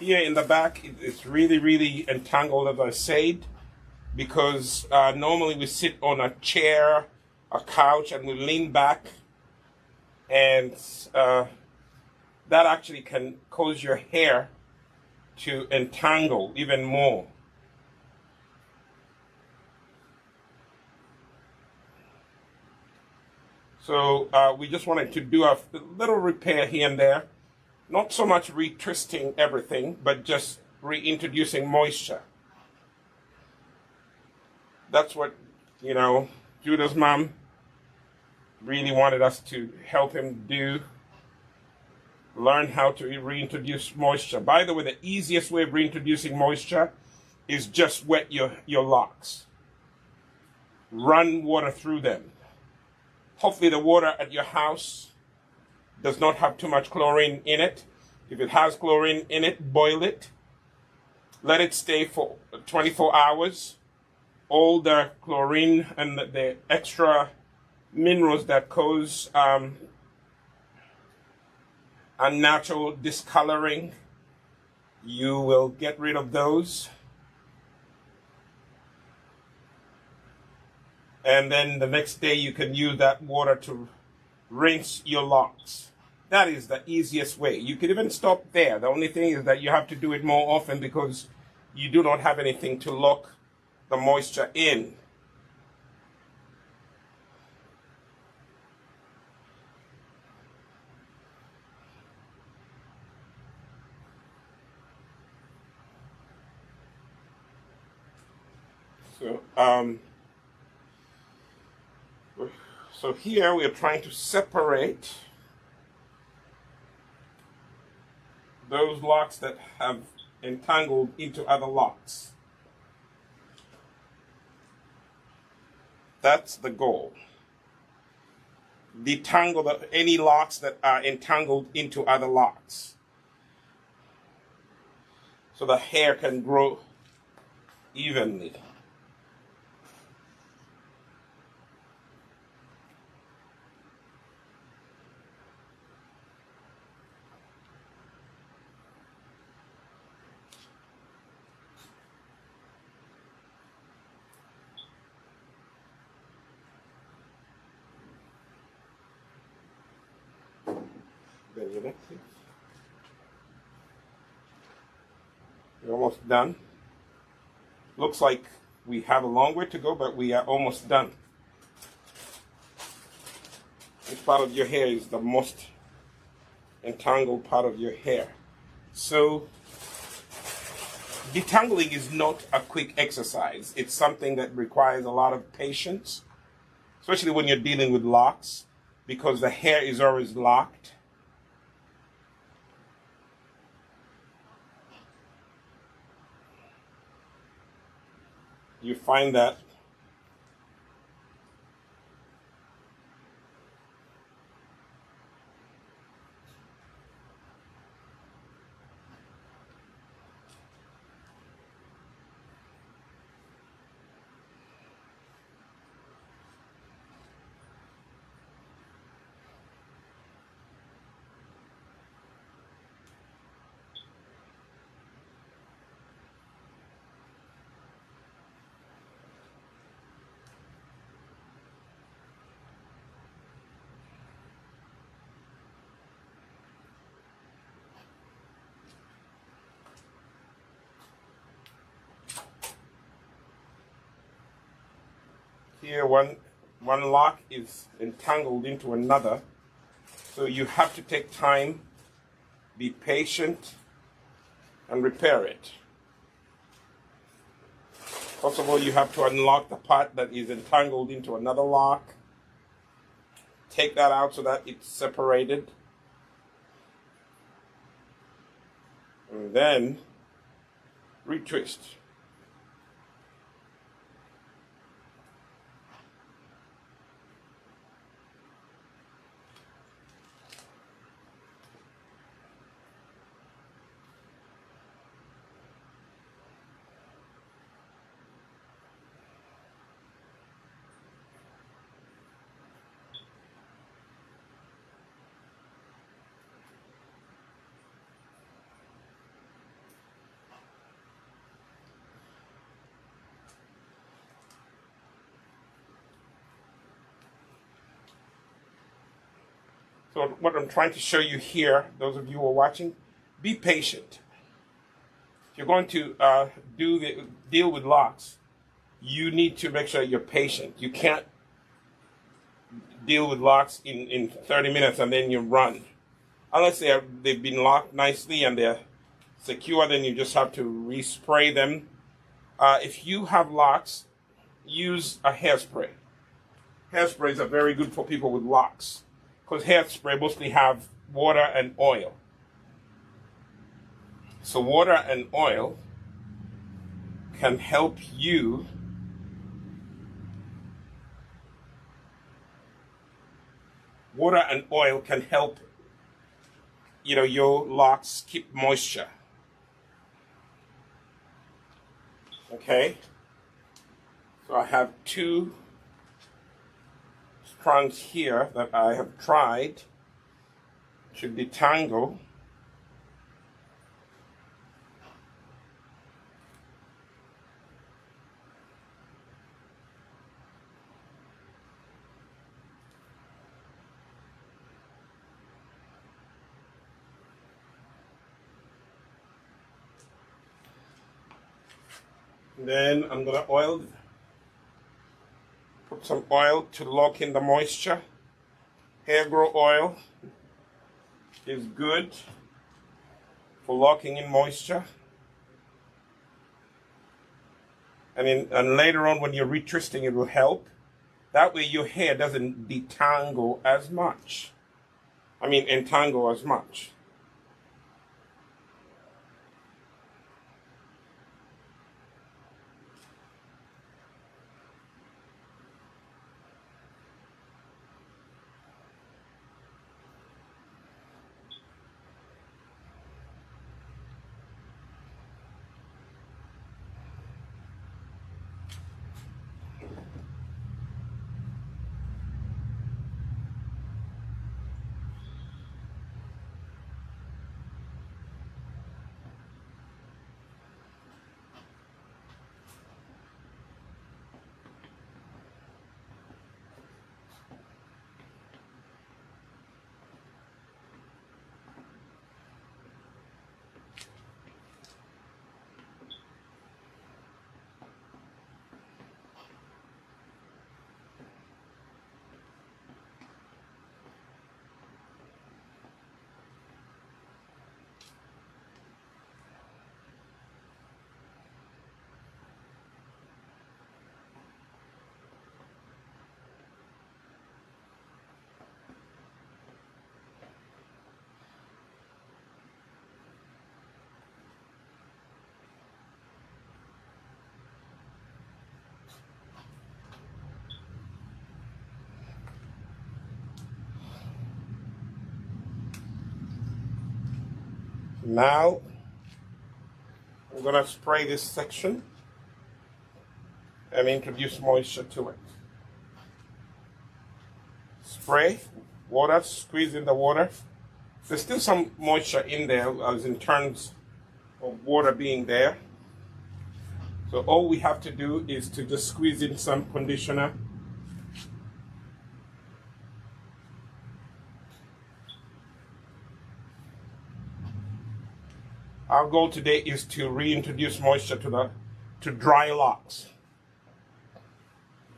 Here in the back, it's really, really entangled, as I said, because normally we sit on a chair, a couch, and we lean back, and that actually can cause your hair to entangle even more. So we just wanted to do a little repair here and there. Not so much retwisting everything, but just reintroducing moisture. That's what, Judah's mom really wanted us to help him do. Learn how to reintroduce moisture. By the way, the easiest way of reintroducing moisture is just wet your locks. Run water through them. Hopefully the water at your house does not have too much chlorine in it. If it has chlorine in it, boil it. Let it stay for 24 hours. All the chlorine and the extra minerals that cause unnatural discoloring, you will get rid of those. And then the next day you can use that water to rinse your locks. That is the easiest way. You could even stop there. The only thing is that you have to do it more often because you do not have anything to lock the moisture in. So here we are trying to separate those locks that have entangled into other locks. That's the goal. Detangle any locks that are entangled into other locks, so the hair can grow evenly. We're almost done. Looks like we have a long way to go, but we are almost done. This part of your hair is the most entangled part of your hair. So detangling is not a quick exercise. It's something that requires a lot of patience, especially when you're dealing with locks, because the hair is always locked. You find that here one lock is entangled into another. So you have to take time, be patient, and repair it. First of all, you have to unlock the part that is entangled into another lock. Take that out so that it's separated. And then retwist. So what I'm trying to show you here, those of you who are watching, be patient. If you're going to deal with locks, you need to make sure you're patient. You can't deal with locks in 30 minutes and then you run. Unless they've been locked nicely and they're secure, then you just have to respray them. If you have locks, use a hairspray. Hairsprays are very good for people with locks, because hairspray mostly have water and oil. So water and oil can help you your locks keep moisture. Okay? So I have two strands here that I have tried to detangle. Then I'm going to put some oil to lock in the moisture. Hair grow oil is good for locking in moisture. And later on when you're retwisting, it will help. That way your hair doesn't entangle as much. Now, I'm going to spray this section and introduce moisture to it. Spray, water, squeeze in the water. There's still some moisture in there as in terms of water being there. So all we have to do is to just squeeze in some conditioner. Our goal today is to reintroduce moisture to dry locks.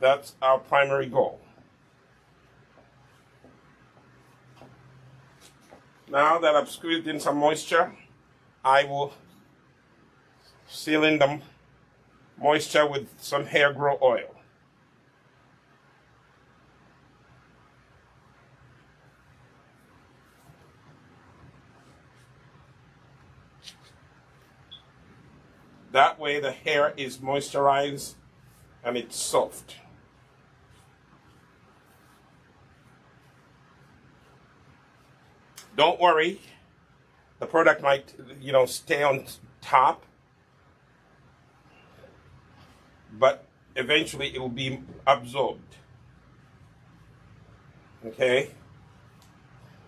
That's our primary goal. Now that I've squeezed in some moisture, I will seal in the moisture with some hair grow oil. That way the hair is moisturized and it's soft. Don't worry, the product might, stay on top, but eventually it will be absorbed. Okay?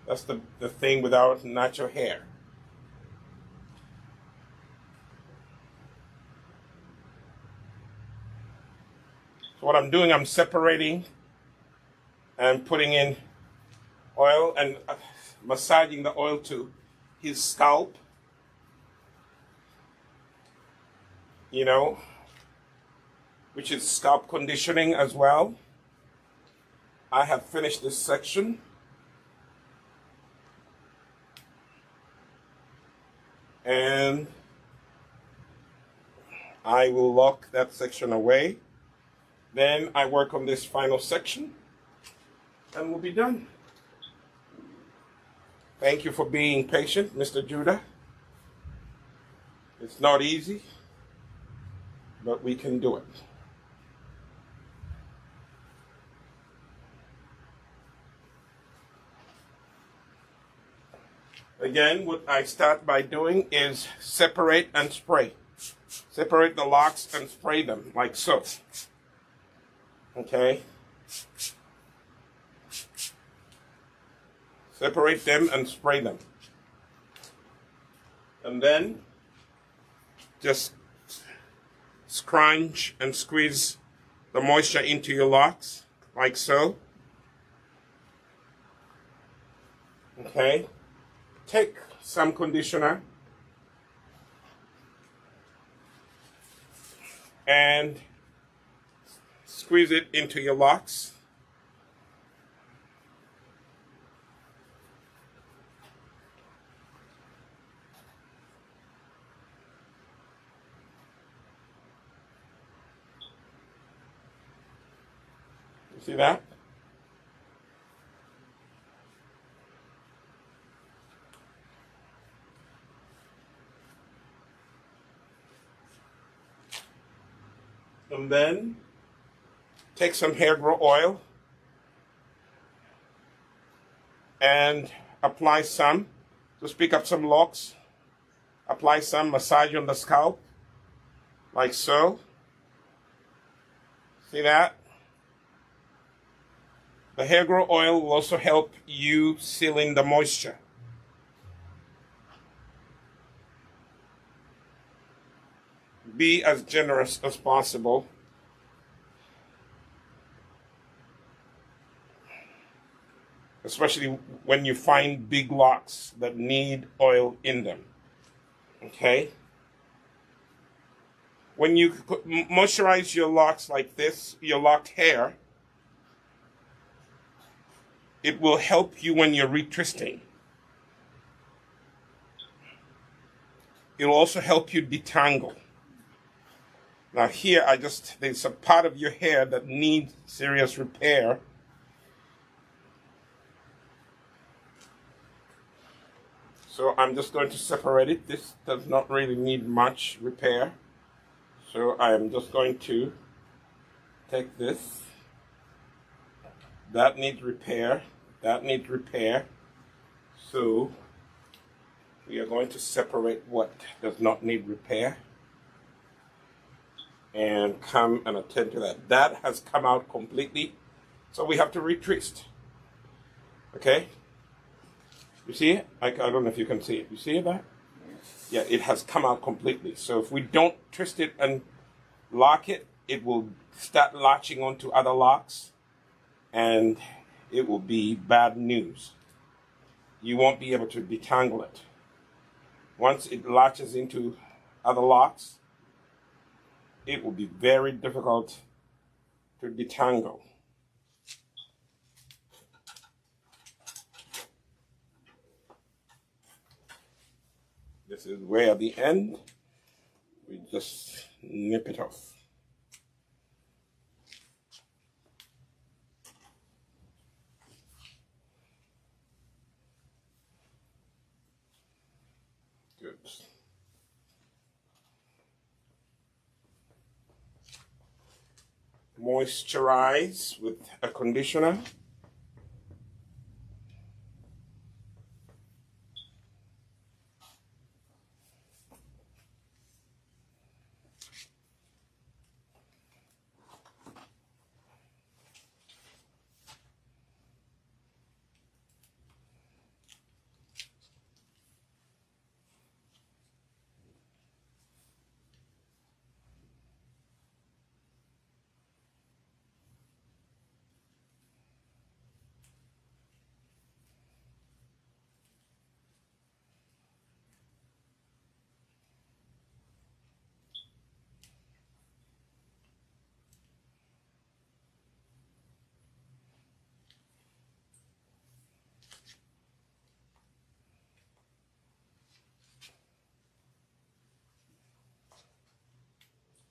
That's the thing with our natural hair. So what I'm doing, I'm separating and putting in oil and massaging the oil to his scalp, which is scalp conditioning as well. I have finished this section. And I will lock that section away. Then I work on this final section and we'll be done. Thank you for being patient, Mr. Judah. It's not easy, but we can do it. Again, what I start by doing is separate and spray. Separate the locks and spray them like so. Okay? Separate them and spray them. And then just scrunch and squeeze the moisture into your locks like so. Okay? Take some conditioner and squeeze it into your locks. You see that? And then take some hair grow oil and apply some. Just pick up some locks, apply some, massage on the scalp, like so. See that? The hair grow oil will also help you seal in the moisture. Be as generous as possible. Especially when you find big locks that need oil in them. Okay? When you moisturize your locks like this, your locked hair, it will help you when you're retwisting. It will also help you detangle. Now here, there's a part of your hair that needs serious repair. So I'm just going to separate it. This does not really need much repair. So I am just going to take this. That needs repair. That needs repair. So we are going to separate what does not need repair and come and attend to that. That has come out completely, so we have to retwist. Okay? You see it? I don't know if you can see it. You see that? Yeah, it has come out completely. So if we don't twist it and lock it, it will start latching onto other locks, and it will be bad news. You won't be able to detangle it. Once it latches into other locks, it will be very difficult to detangle. This is where at the end, we just nip it off. Good. Moisturize with a conditioner.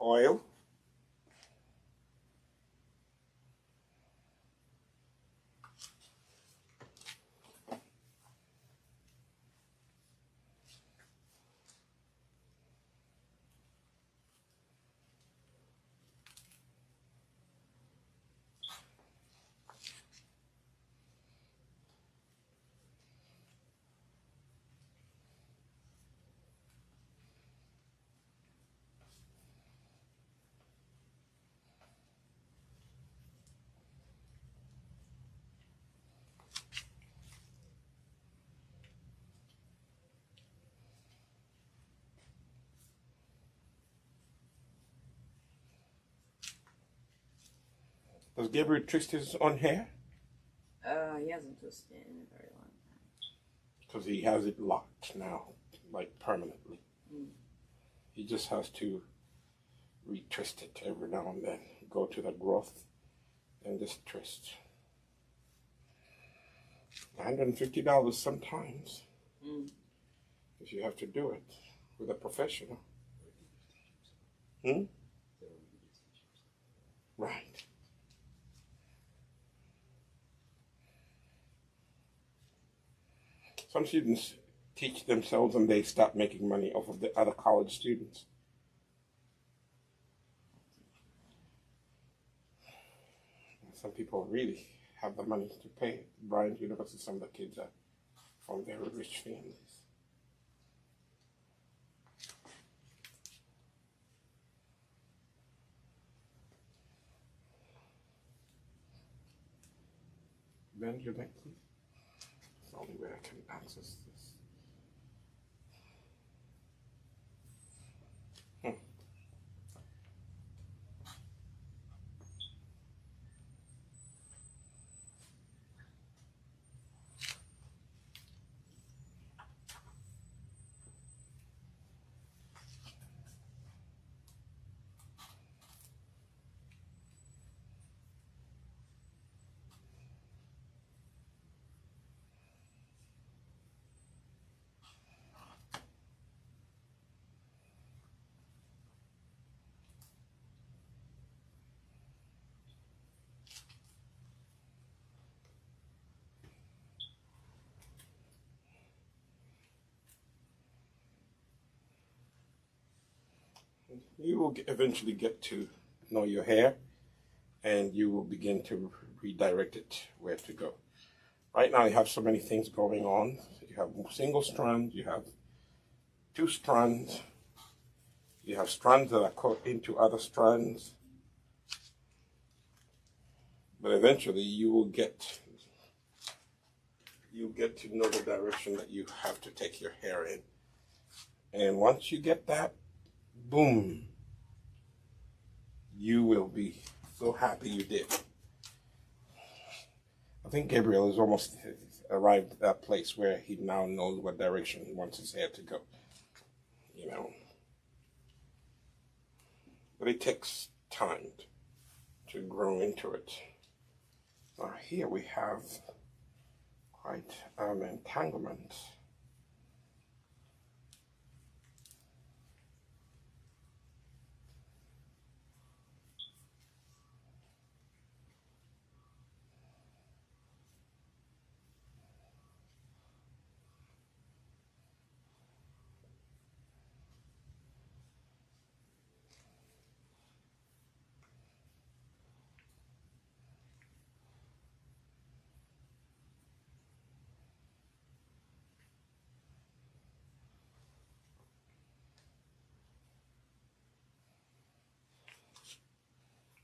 Oil. Does Gabriel twist his own hair? He hasn't twisted it in a very long time. Because he has it locked now, like permanently. He just has to retwist it every now and then. Go to the growth and just twist. $150 sometimes. If you have to do it with a professional. Right. Some students teach themselves and they start making money off of the other college students. Some people really have the money to pay. Bryant University, some of the kids are from very rich families. Bend your neck, please. It's the only way I can access this. You will eventually get to know your hair and you will begin to redirect it where to go. Right now you have so many things going on. You have single strands, you have two strands, you have strands that are caught into other strands. But eventually you'll get to know the direction that you have to take your hair in. And once you get that, boom, you will be so happy you did. I think Gabriel has almost arrived at that place where he now knows what direction he wants his hair to go. You know. But it takes time to grow into it. Now here we have quite an entanglement.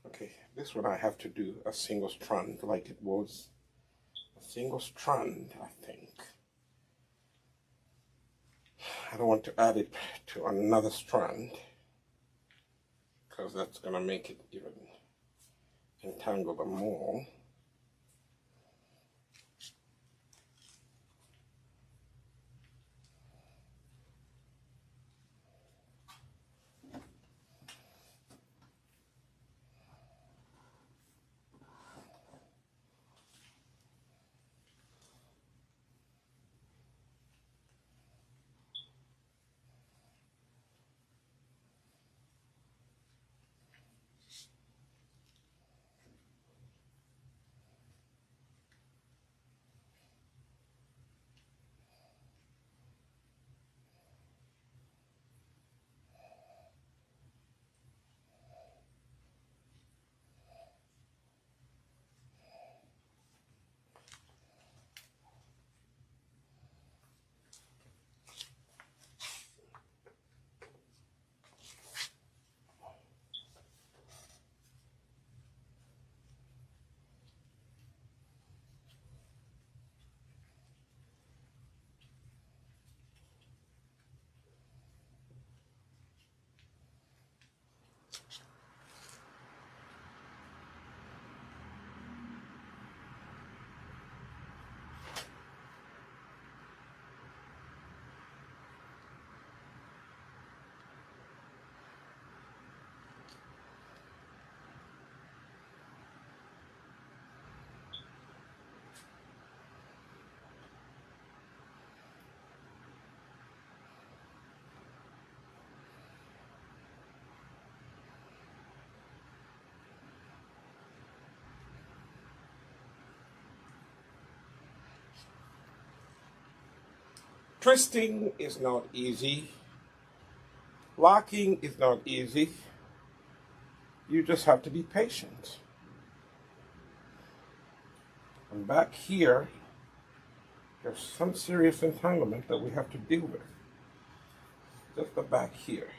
Okay, this one I have to do a single strand like it was a single strand, I think. I don't want to add it to another strand because that's going to make it even entangle them more. Twisting is not easy. Locking is not easy. You just have to be patient. And back here, there's some serious entanglement that we have to deal with. Just the back here.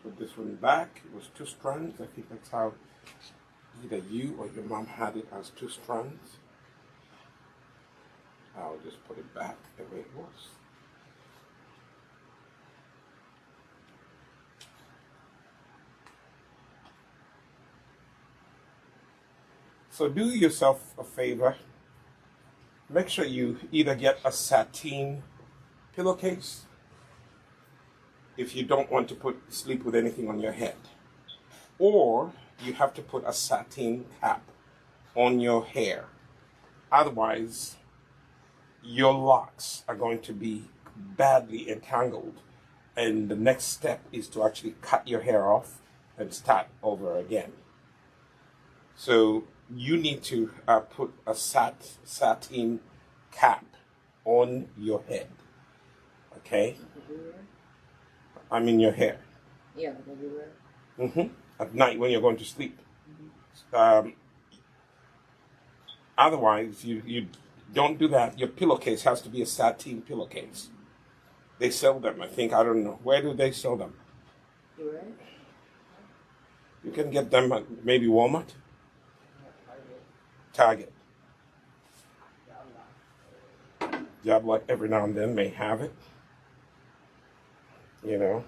Put this one back. It was 2 strands. I think that's how either you or your mom had it, as 2 strands. I'll just put it back the way it was. So do yourself a favor. Make sure you either get a sateen pillowcase if you don't want to sleep with anything on your head, or you have to put a satin cap on your hair. Otherwise, your locks are going to be badly entangled, and the next step is to actually cut your hair off and start over again. So you need to put a satin cap on your head, okay? I mean your hair. Yeah, everywhere. At night when you're going to sleep. Otherwise, you don't do that. Your pillowcase has to be a satin pillowcase. They sell them, I think. I don't know. Where do they sell them? Right. You can get them at maybe Walmart, Target. Job like every now and then may have it, you know.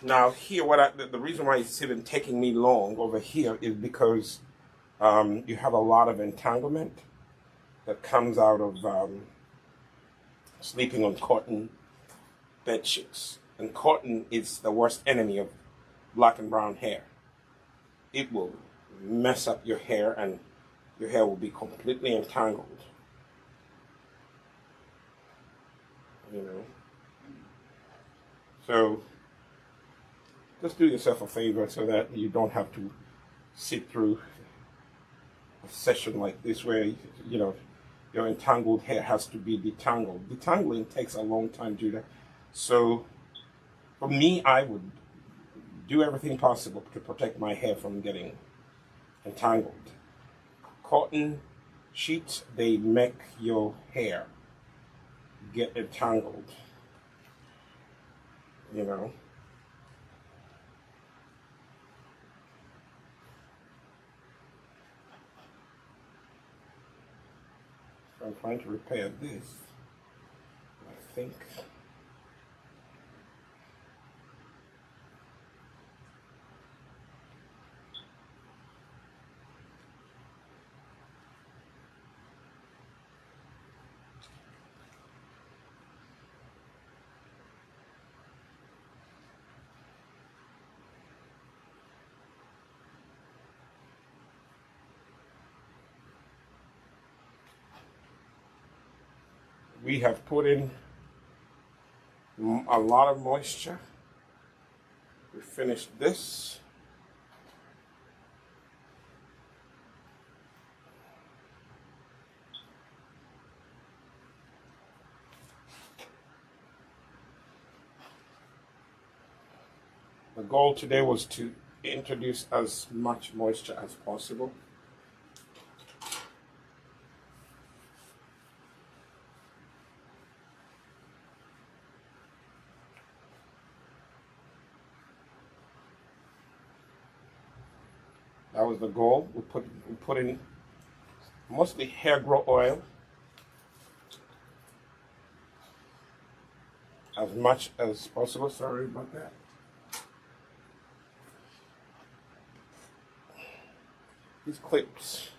Now here, the reason why it's even taking me long over here is because you have a lot of entanglement that comes out of sleeping on cotton bed sheets. And cotton is the worst enemy of black and brown hair. It will mess up your hair and your hair will be completely entangled. You know. So just do yourself a favor so that you don't have to sit through a session like this where, you know, your entangled hair has to be detangled. Detangling takes a long time to do that. So for me, I would do everything possible to protect my hair from getting entangled. Cotton sheets, they make your hair get entangled, you know. So I'm trying to repair this, I think. We have put in a lot of moisture. We finished this. The goal today was to introduce as much moisture as possible. That was the goal. We put in mostly hair growth oil, as much as possible. Sorry about that. These clips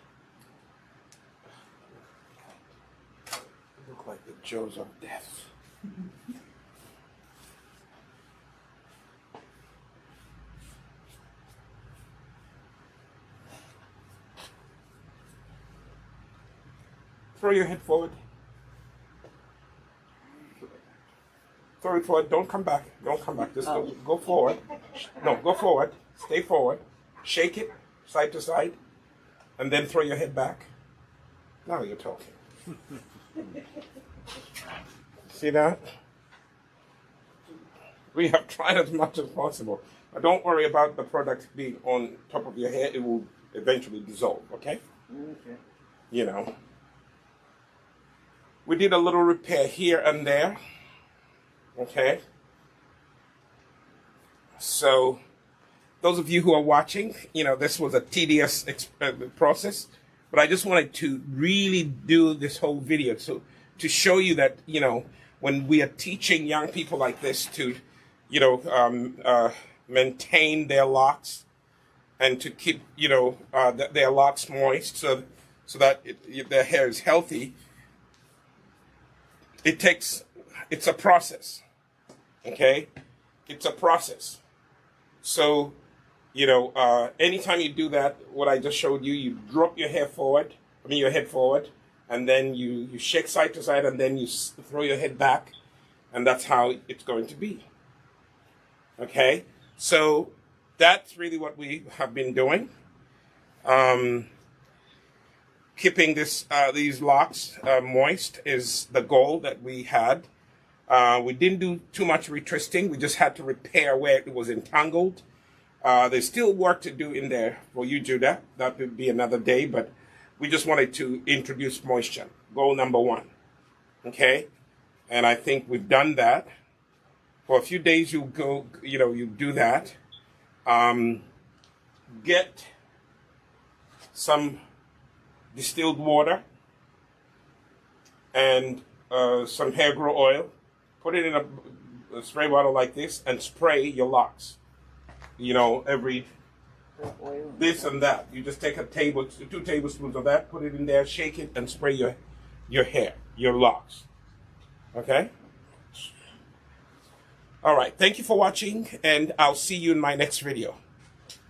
look like the jaws of death. Throw your head forward. Throw it forward. Don't come back. Don't come back. Just go forward. No, go forward. Stay forward. Shake it side to side. And then throw your head back. Now you're talking. See that? We have tried as much as possible. But don't worry about the product being on top of your hair. It will eventually dissolve, okay? Okay. You know. We did a little repair here and there. Okay? So, those of you who are watching, you know, this was a tedious process, but I just wanted to really do this whole video to show you that, you know, when we are teaching young people like this to, you know, maintain their locks and to keep, you know, their locks moist so that their hair is healthy, it's a process, okay? It's a process. So, you know, anytime you do that, what I just showed you, you drop your hair forward, your head forward, and then you shake side to side, and then you throw your head back, and that's how it's going to be. Okay? So that's really what we have been doing. Keeping these locks moist is the goal that we had. We didn't do too much retwisting. We just had to repair where it was entangled. There's still work to do in there for you, Judah. That would be another day, but we just wanted to introduce moisture. Goal number one. Okay? And I think we've done that For a few days, you go, you do that. Get some distilled water and some hair grow oil. Put it in a spray bottle like this and spray your locks. Every this and that. You just take 2 tablespoons of that, put it in there, shake it, and spray your hair, your locks. Okay? All right. Thank you for watching, and I'll see you in my next video.